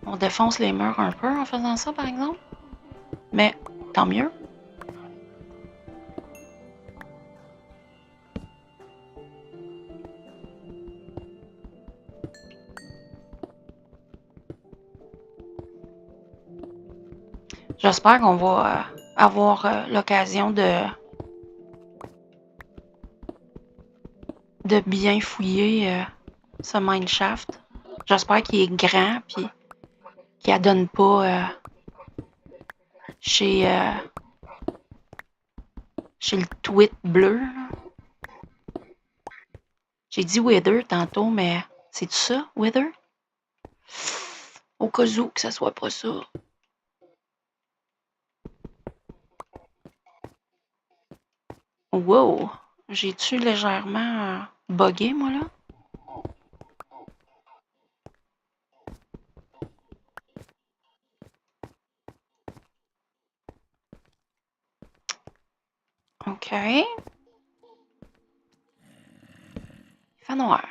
On défonce les murs un peu en faisant ça, par exemple. Mais tant mieux. J'espère qu'on va avoir l'occasion de bien fouiller ce mineshaft. J'espère qu'il est grand puis qu'il ne donne pas chez le tweet bleu. Là. J'ai dit Wither tantôt, mais c'est ça, Wither? Au cas où que ça soit pas ça. Wow! J'ai-tu légèrement buggé, moi, là? OK. Il fait noir.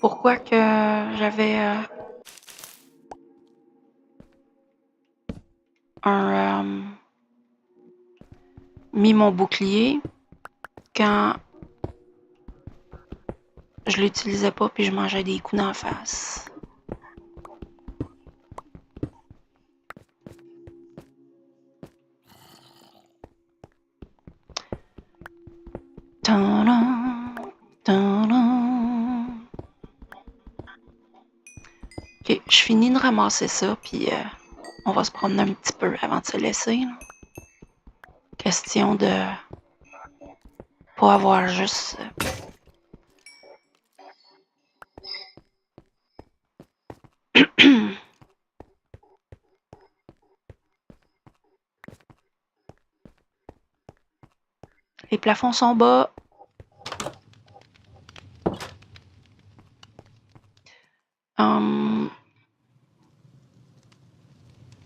Pourquoi que j'avais mis mon bouclier quand je l'utilisais pas puis je mangeais des coups d'en face. Ok, je finis de ramasser ça, puis on va se promener un petit peu avant de se laisser. Là. Question de pas avoir juste... Les plafonds sont bas.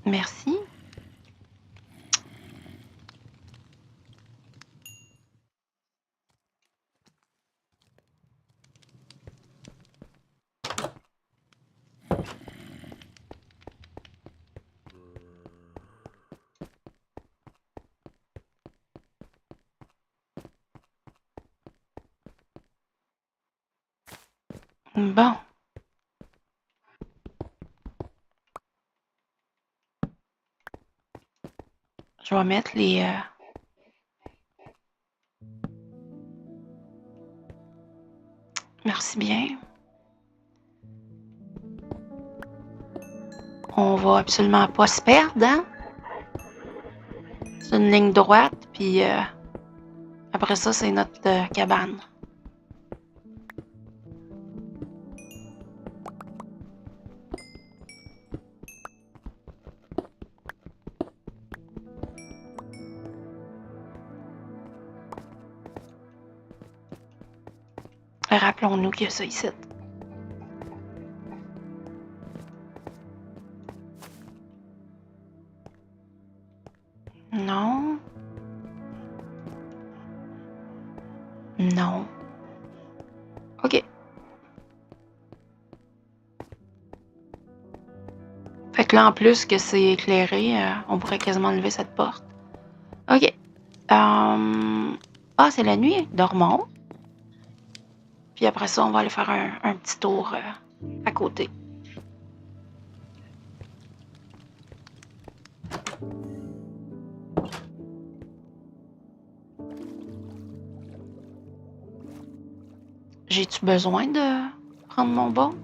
Merci. Bon. Je vais mettre les... Merci bien. On va absolument pas se perdre, hein? C'est une ligne droite, puis après ça, c'est notre cabane. Rappelons-nous qu'il y a ça ici. Non. Non. OK. Fait que là, en plus que c'est éclairé, on pourrait quasiment lever cette porte. OK. Ah, c'est la nuit. Dormons. Puis après ça, on va aller faire un petit tour à côté. J'ai-tu besoin de prendre mon boat?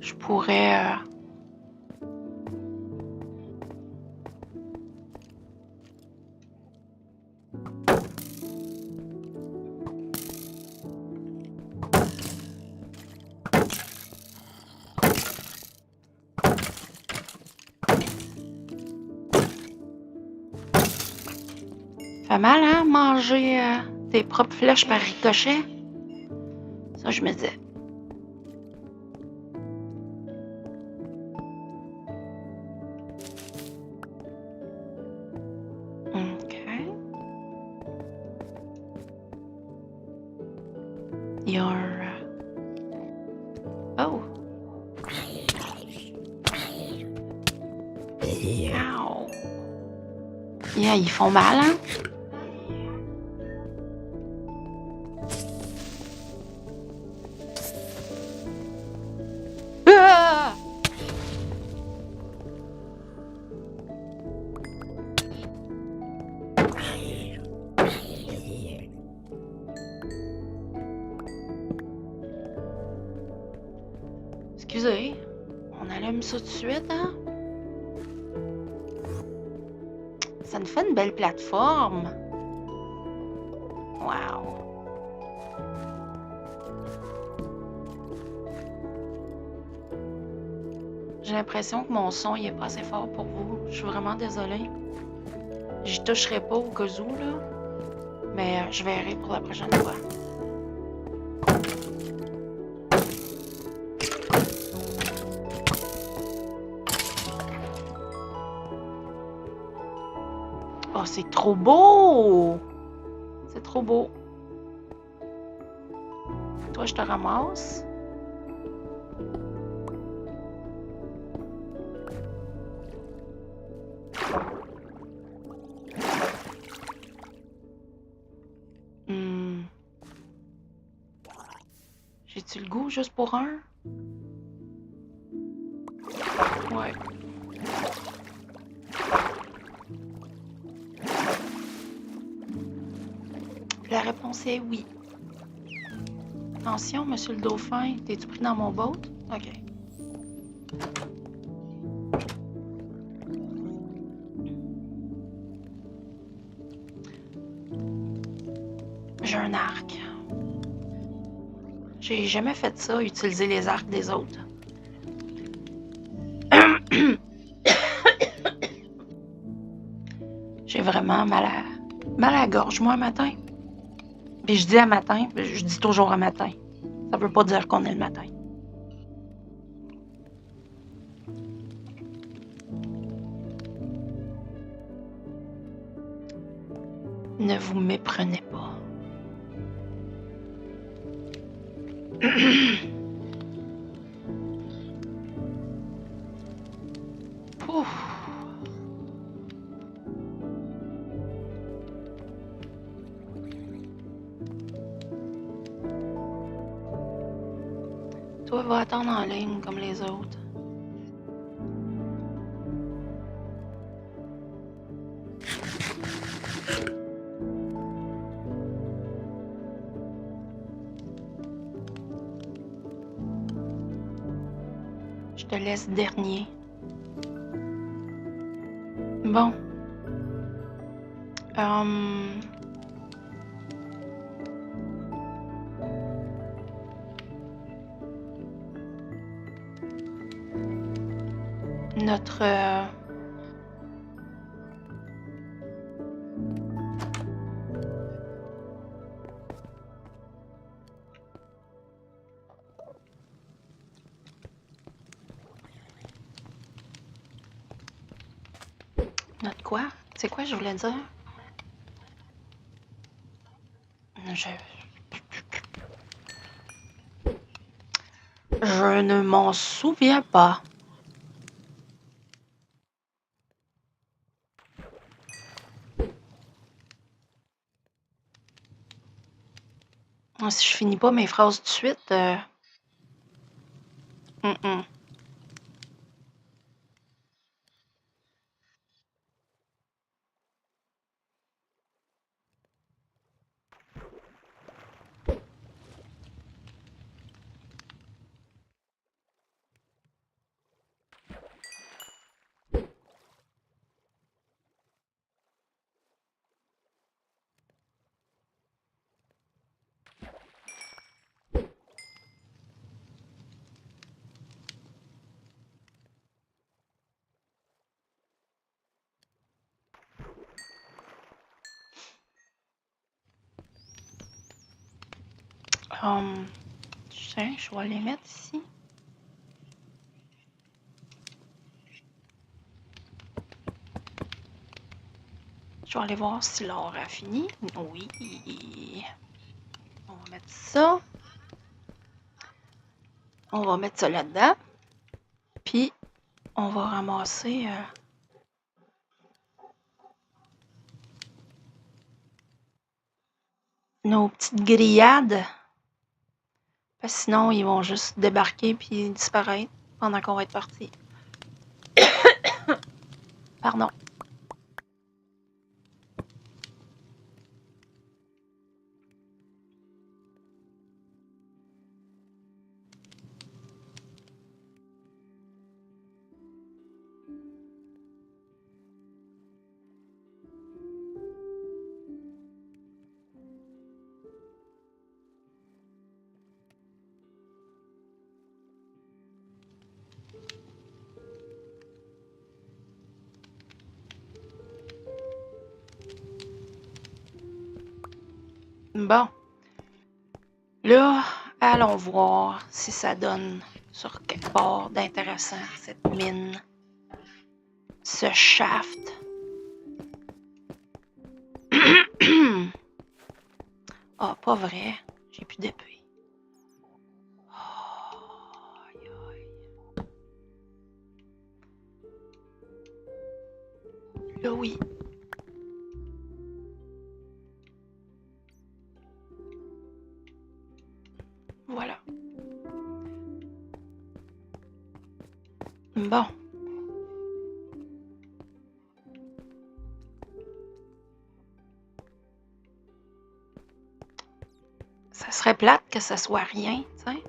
Je pourrais... Fait mal, hein, manger tes propres flèches par ricochet? Ça, je me disais. OK. Oh. Ow. Yeah, ils font mal, hein? Ah! Excusez, on allume ça tout de suite, hein? Ça nous fait une belle plateforme. Wow. J'ai l'impression que mon son il est pas assez fort pour vous. Je suis vraiment désolée. J'y toucherai pas au cas où, là. Mais je verrai pour la prochaine fois. Oh, c'est trop beau! C'est trop beau. Toi, je te ramasse. J'ai-tu le goût juste pour un? Ouais. La réponse est oui. Attention, monsieur le dauphin, t'es-tu pris dans mon boat? OK. J'ai un arc. J'ai jamais fait ça, utiliser les arcs des autres. J'ai vraiment mal à la gorge, moi, un matin. Puis je dis à matin, je dis toujours à matin. Ça veut pas dire qu'on est le matin. Ne vous méprenez pas. Ouf. Toi, va attendre en ligne comme les autres. Je te laisse dernier. Bon. Notre... Notre quoi? C'est quoi je voulais dire? Je ne m'en souviens pas. Si je finis pas mes phrases tout de suite... Tiens, je vais les mettre ici. Je vais aller voir si l'or a fini. Oui. On va mettre ça. On va mettre ça là-dedans. Puis, on va ramasser... nos petites grillades. Parce que sinon, ils vont juste débarquer puis disparaître pendant qu'on va être parti. Pardon. Bon. Là, allons voir si ça donne sur quelque part d'intéressant, cette mine. Ce shaft. Ah, pas vrai. J'ai plus d'épée. Aïe, aïe. Là, oui. Voilà. Bon. Ça serait plate que ça soit rien, tu sais.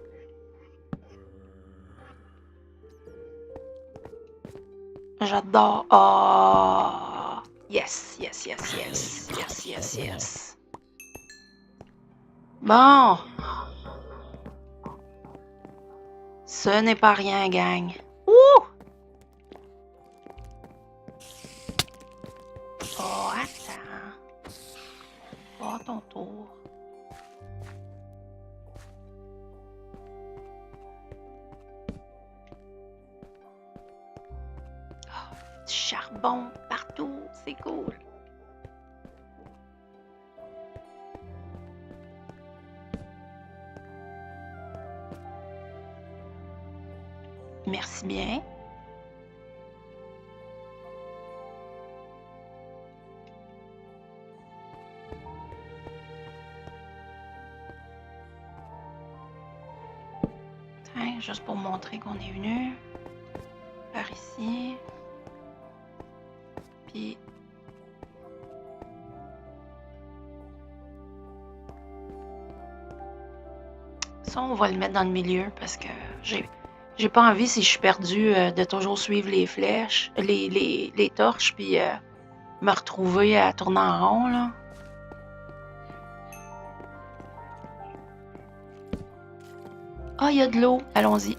J'adore. Oh! Yes, yes, yes, yes. Yes, yes, yes. Bon. Ce n'est pas rien, gang. Ouh! Oh, attends. Oh, ton tour. Oh, du charbon partout. C'est cool. Merci bien. Tiens, juste pour montrer qu'on est venu. Par ici. Puis... ça, on va le mettre dans le milieu parce que j'ai J'ai pas envie, si je suis perdue, de toujours suivre les flèches, les torches, puis me retrouver à tourner en rond, là. Ah, il y a de l'eau. Allons-y.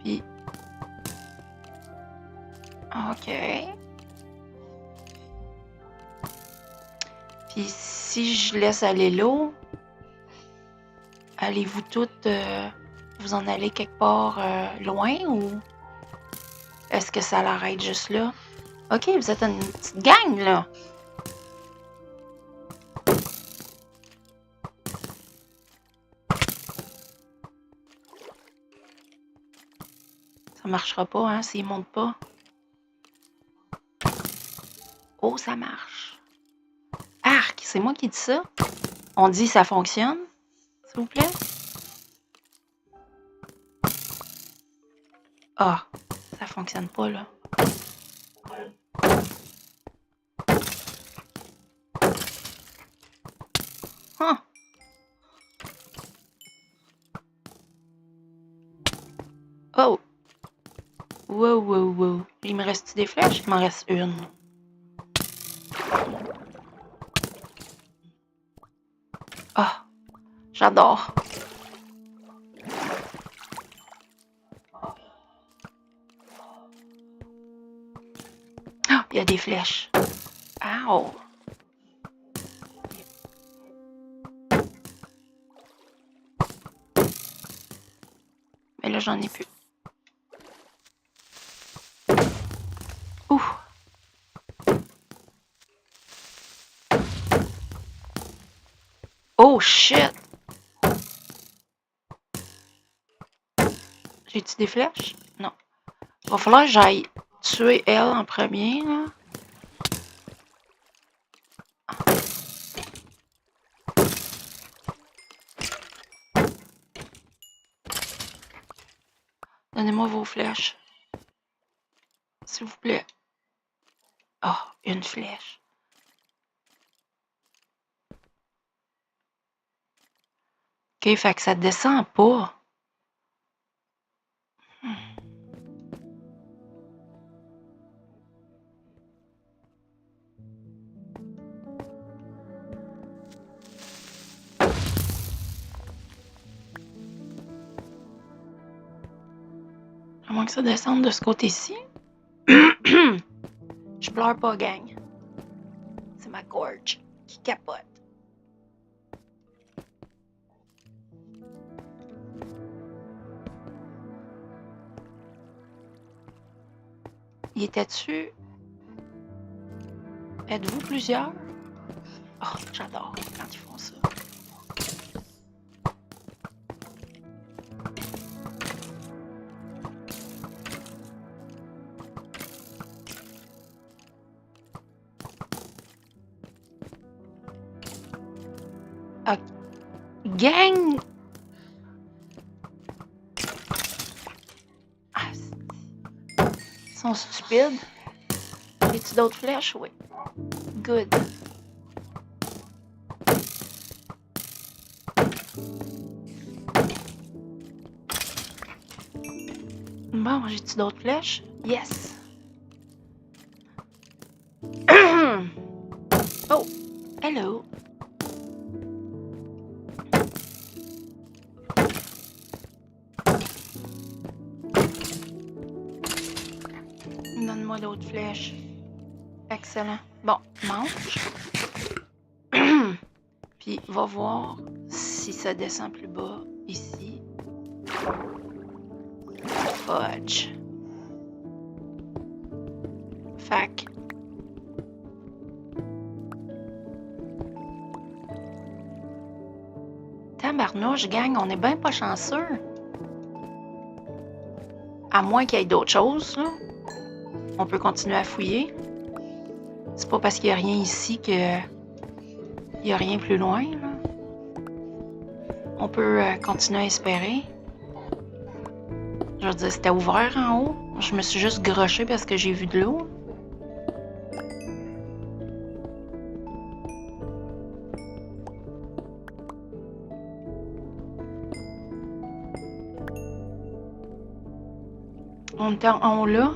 Puis... OK. Puis si je laisse aller l'eau, allez-vous toutes vous en aller quelque part loin ou est-ce que ça l'arrête juste là? OK, vous êtes une petite gang, là. Ça marchera pas, hein, s'il monte pas. Oh, ça marche. Arc, c'est moi qui dis ça? On dit ça fonctionne, s'il vous plaît? Ah, ça fonctionne pas, là. Huh. Oh! Wow, wow, wow. Il me reste des flèches? Il m'en reste une. Ah, j'adore. Ah, il y a des flèches. Ow! Mais là, j'en ai plus. Ouh! Oh, shit! J'ai-tu des flèches? Non. Il va falloir que j'aille tuer elle en premier, là. Donnez-moi vos flèches. S'il vous plaît. Ah, une flèche. OK, fait que ça descend pas. À moins que ça descende de ce côté-ci. Je pleure pas, gang. C'est ma gorge qui capote. Il était dessus. Êtes-vous plusieurs? Oh, j'adore quand ils font ça. Ah, gang! Ah, ils sont stupides. As-tu d'autres flèches? Oui. Good. Bon, j'ai-tu d'autres flèches? Yes. Oh, hello. Donne-moi d'autres flèches. Excellent. Bon, mange. Puis, va voir si ça descend plus bas, ici. Fudge. Fac. Tabarnouche, gang, on est bien pas chanceux. À moins qu'il y ait d'autres choses, là. On peut continuer à fouiller. C'est pas parce qu'il n'y a rien ici que il n'y a rien plus loin, là. On peut continuer à espérer. Je veux dire, c'était ouvert en haut. Je me suis juste grochée parce que j'ai vu de l'eau. On est en haut là.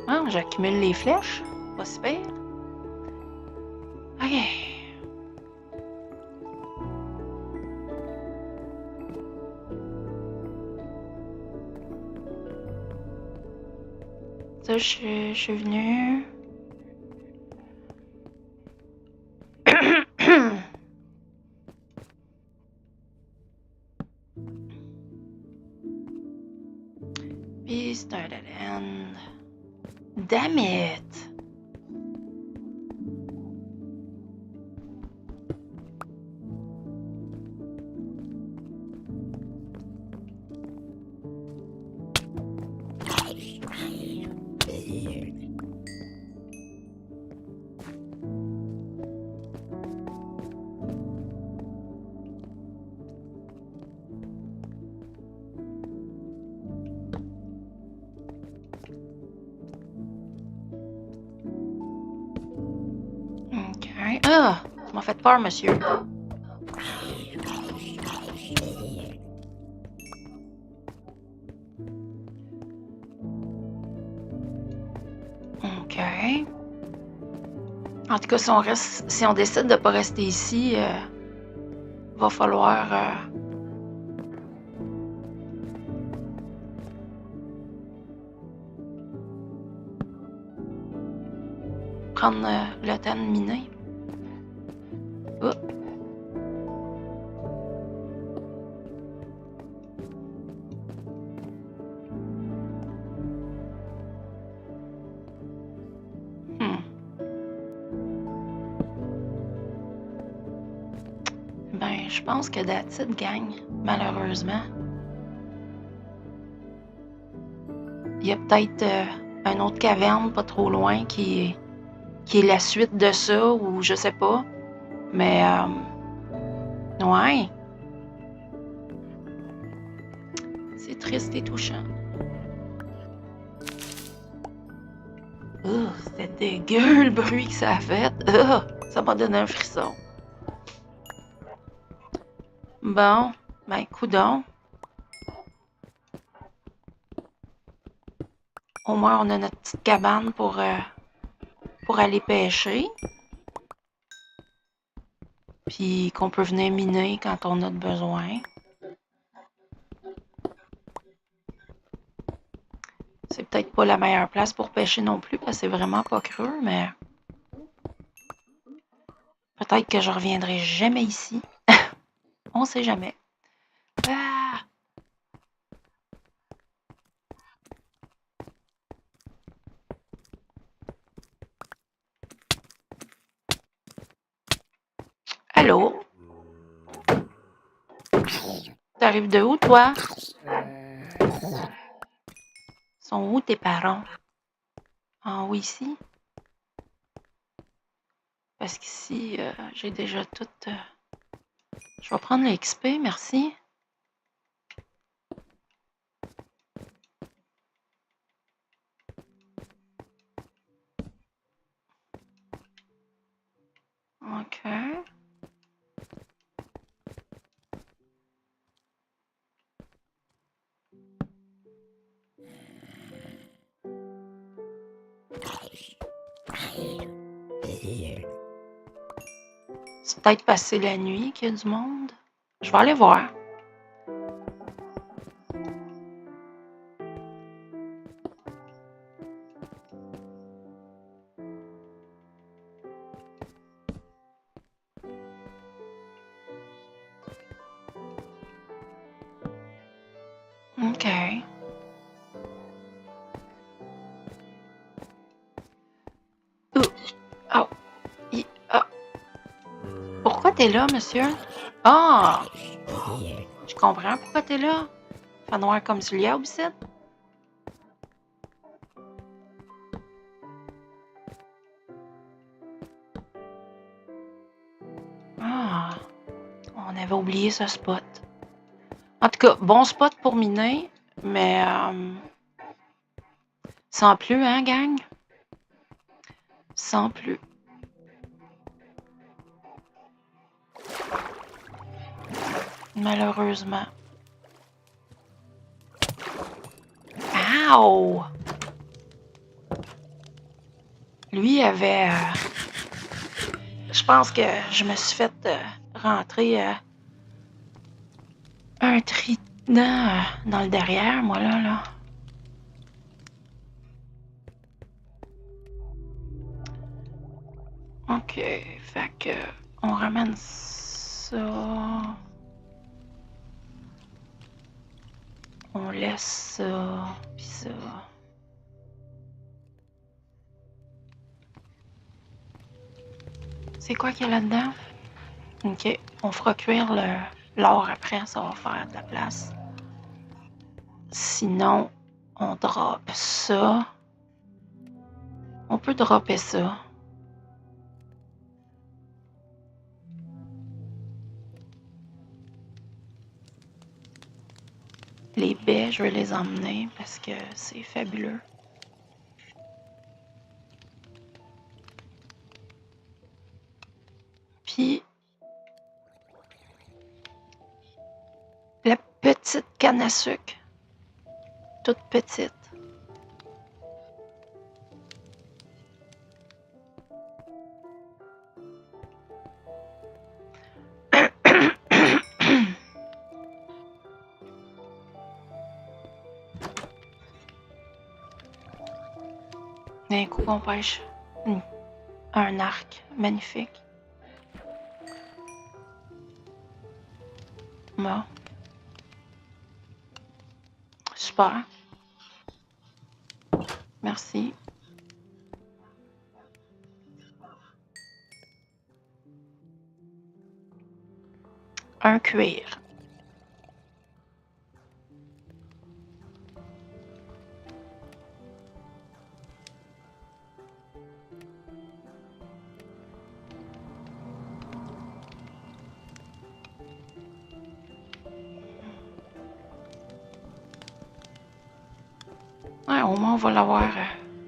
Ah, j'accumule les flèches. Pas si pire. Ok. Ça, je suis venue. Puis c'est un dead end. Damn it! Ok. Ah! Tu m'as fait peur, monsieur. Ok. En tout cas, si on décide de pas rester ici, va falloir prendre le temps de miner. Oh. Ben, je pense que that's it, gang, malheureusement. Il y a peut-être une autre caverne pas trop loin qui est la suite de ça, ou je sais pas. Mais, ouais. C'est triste et touchant. Oh, c'était dégueu le bruit que ça a fait. Oh, ça m'a donné un frisson. Bon, ben, coudonc. Au moins, on a notre petite cabane pour aller pêcher. Puis qu'on peut venir miner quand on a besoin. C'est peut-être pas la meilleure place pour pêcher non plus, parce que c'est vraiment pas creux, mais peut-être que je reviendrai jamais ici. On sait jamais. Ah! Allô? T'arrives de où, toi? Sont où tes parents? En haut ici? Parce qu'ici, j'ai déjà tout... Je vais prendre l'XP, merci. OK. C'est peut-être passé la nuit qu'il y a du monde. Je vais aller voir. OK. Oh. Oh. t'es là, monsieur? Ah! Je comprends pourquoi t'es là. Fait noir comme du lièvre, ici. Ah! On avait oublié ce spot. En tout cas, bon spot pour miner, mais sans plus, hein, gang? Sans plus. Malheureusement. Ow! Lui avait... je pense que je me suis fait rentrer un trident dans le derrière, moi, là. OK, fait que on ramène ça. On laisse ça, puis ça. C'est quoi qu'il y a là-dedans? OK, on fera cuire l'or après, ça va faire de la place. Sinon, on drop ça. On peut dropper ça. Les baies, je vais les emmener parce que c'est fabuleux. Puis, la petite canne à sucre, toute petite. D'un coup, on pêche un arc magnifique. Bon. Super. Merci. Un cuir. Ouais, au moins, on va l'avoir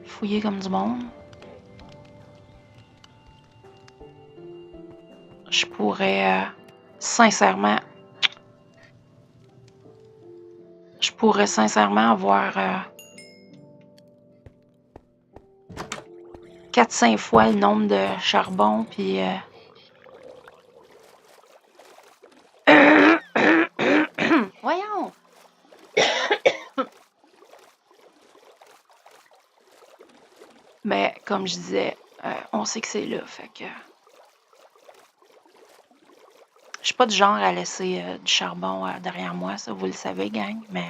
fouillé comme du monde. Je pourrais sincèrement avoir 4-5 fois le nombre de charbon, puis... Voyons! Mais comme je disais, on sait que c'est là, fait que... Je suis pas du genre à laisser du charbon derrière moi, ça, vous le savez, gang, mais...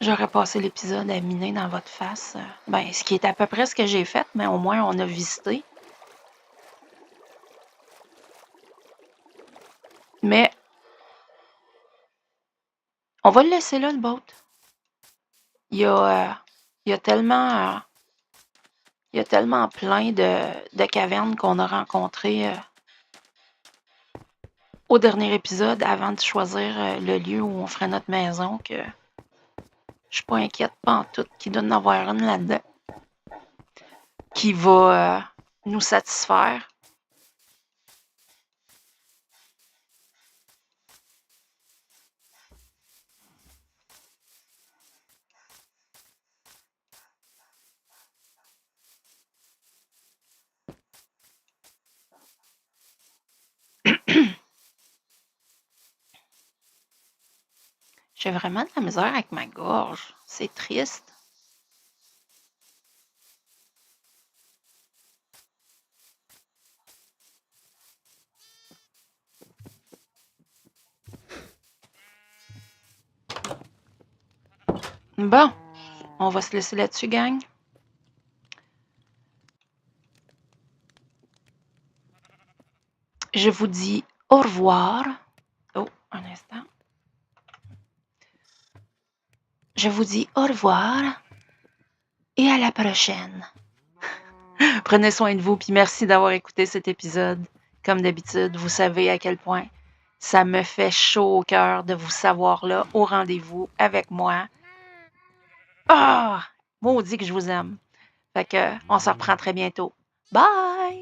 J'aurais passé l'épisode à miner dans votre face. Ben, ce qui est à peu près ce que j'ai fait, mais au moins, on a visité. Mais... On va le laisser là, le boat. Il y a tellement... il y a tellement plein de cavernes qu'on a rencontrées au dernier épisode avant de choisir le lieu où on ferait notre maison que je suis pas inquiète pantoute qu'il doit en avoir une là-dedans qui va nous satisfaire. J'ai vraiment de la misère avec ma gorge. C'est triste. Bon, on va se laisser là-dessus, gang. je vous dis au revoir. Oh, un instant. Je vous dis au revoir et à la prochaine. Prenez soin de vous, puis merci d'avoir écouté cet épisode. Comme d'habitude, vous savez à quel point ça me fait chaud au cœur de vous savoir là, au rendez-vous avec moi. Ah! Maudit que je vous aime. Fait que, on se reprend très bientôt. Bye!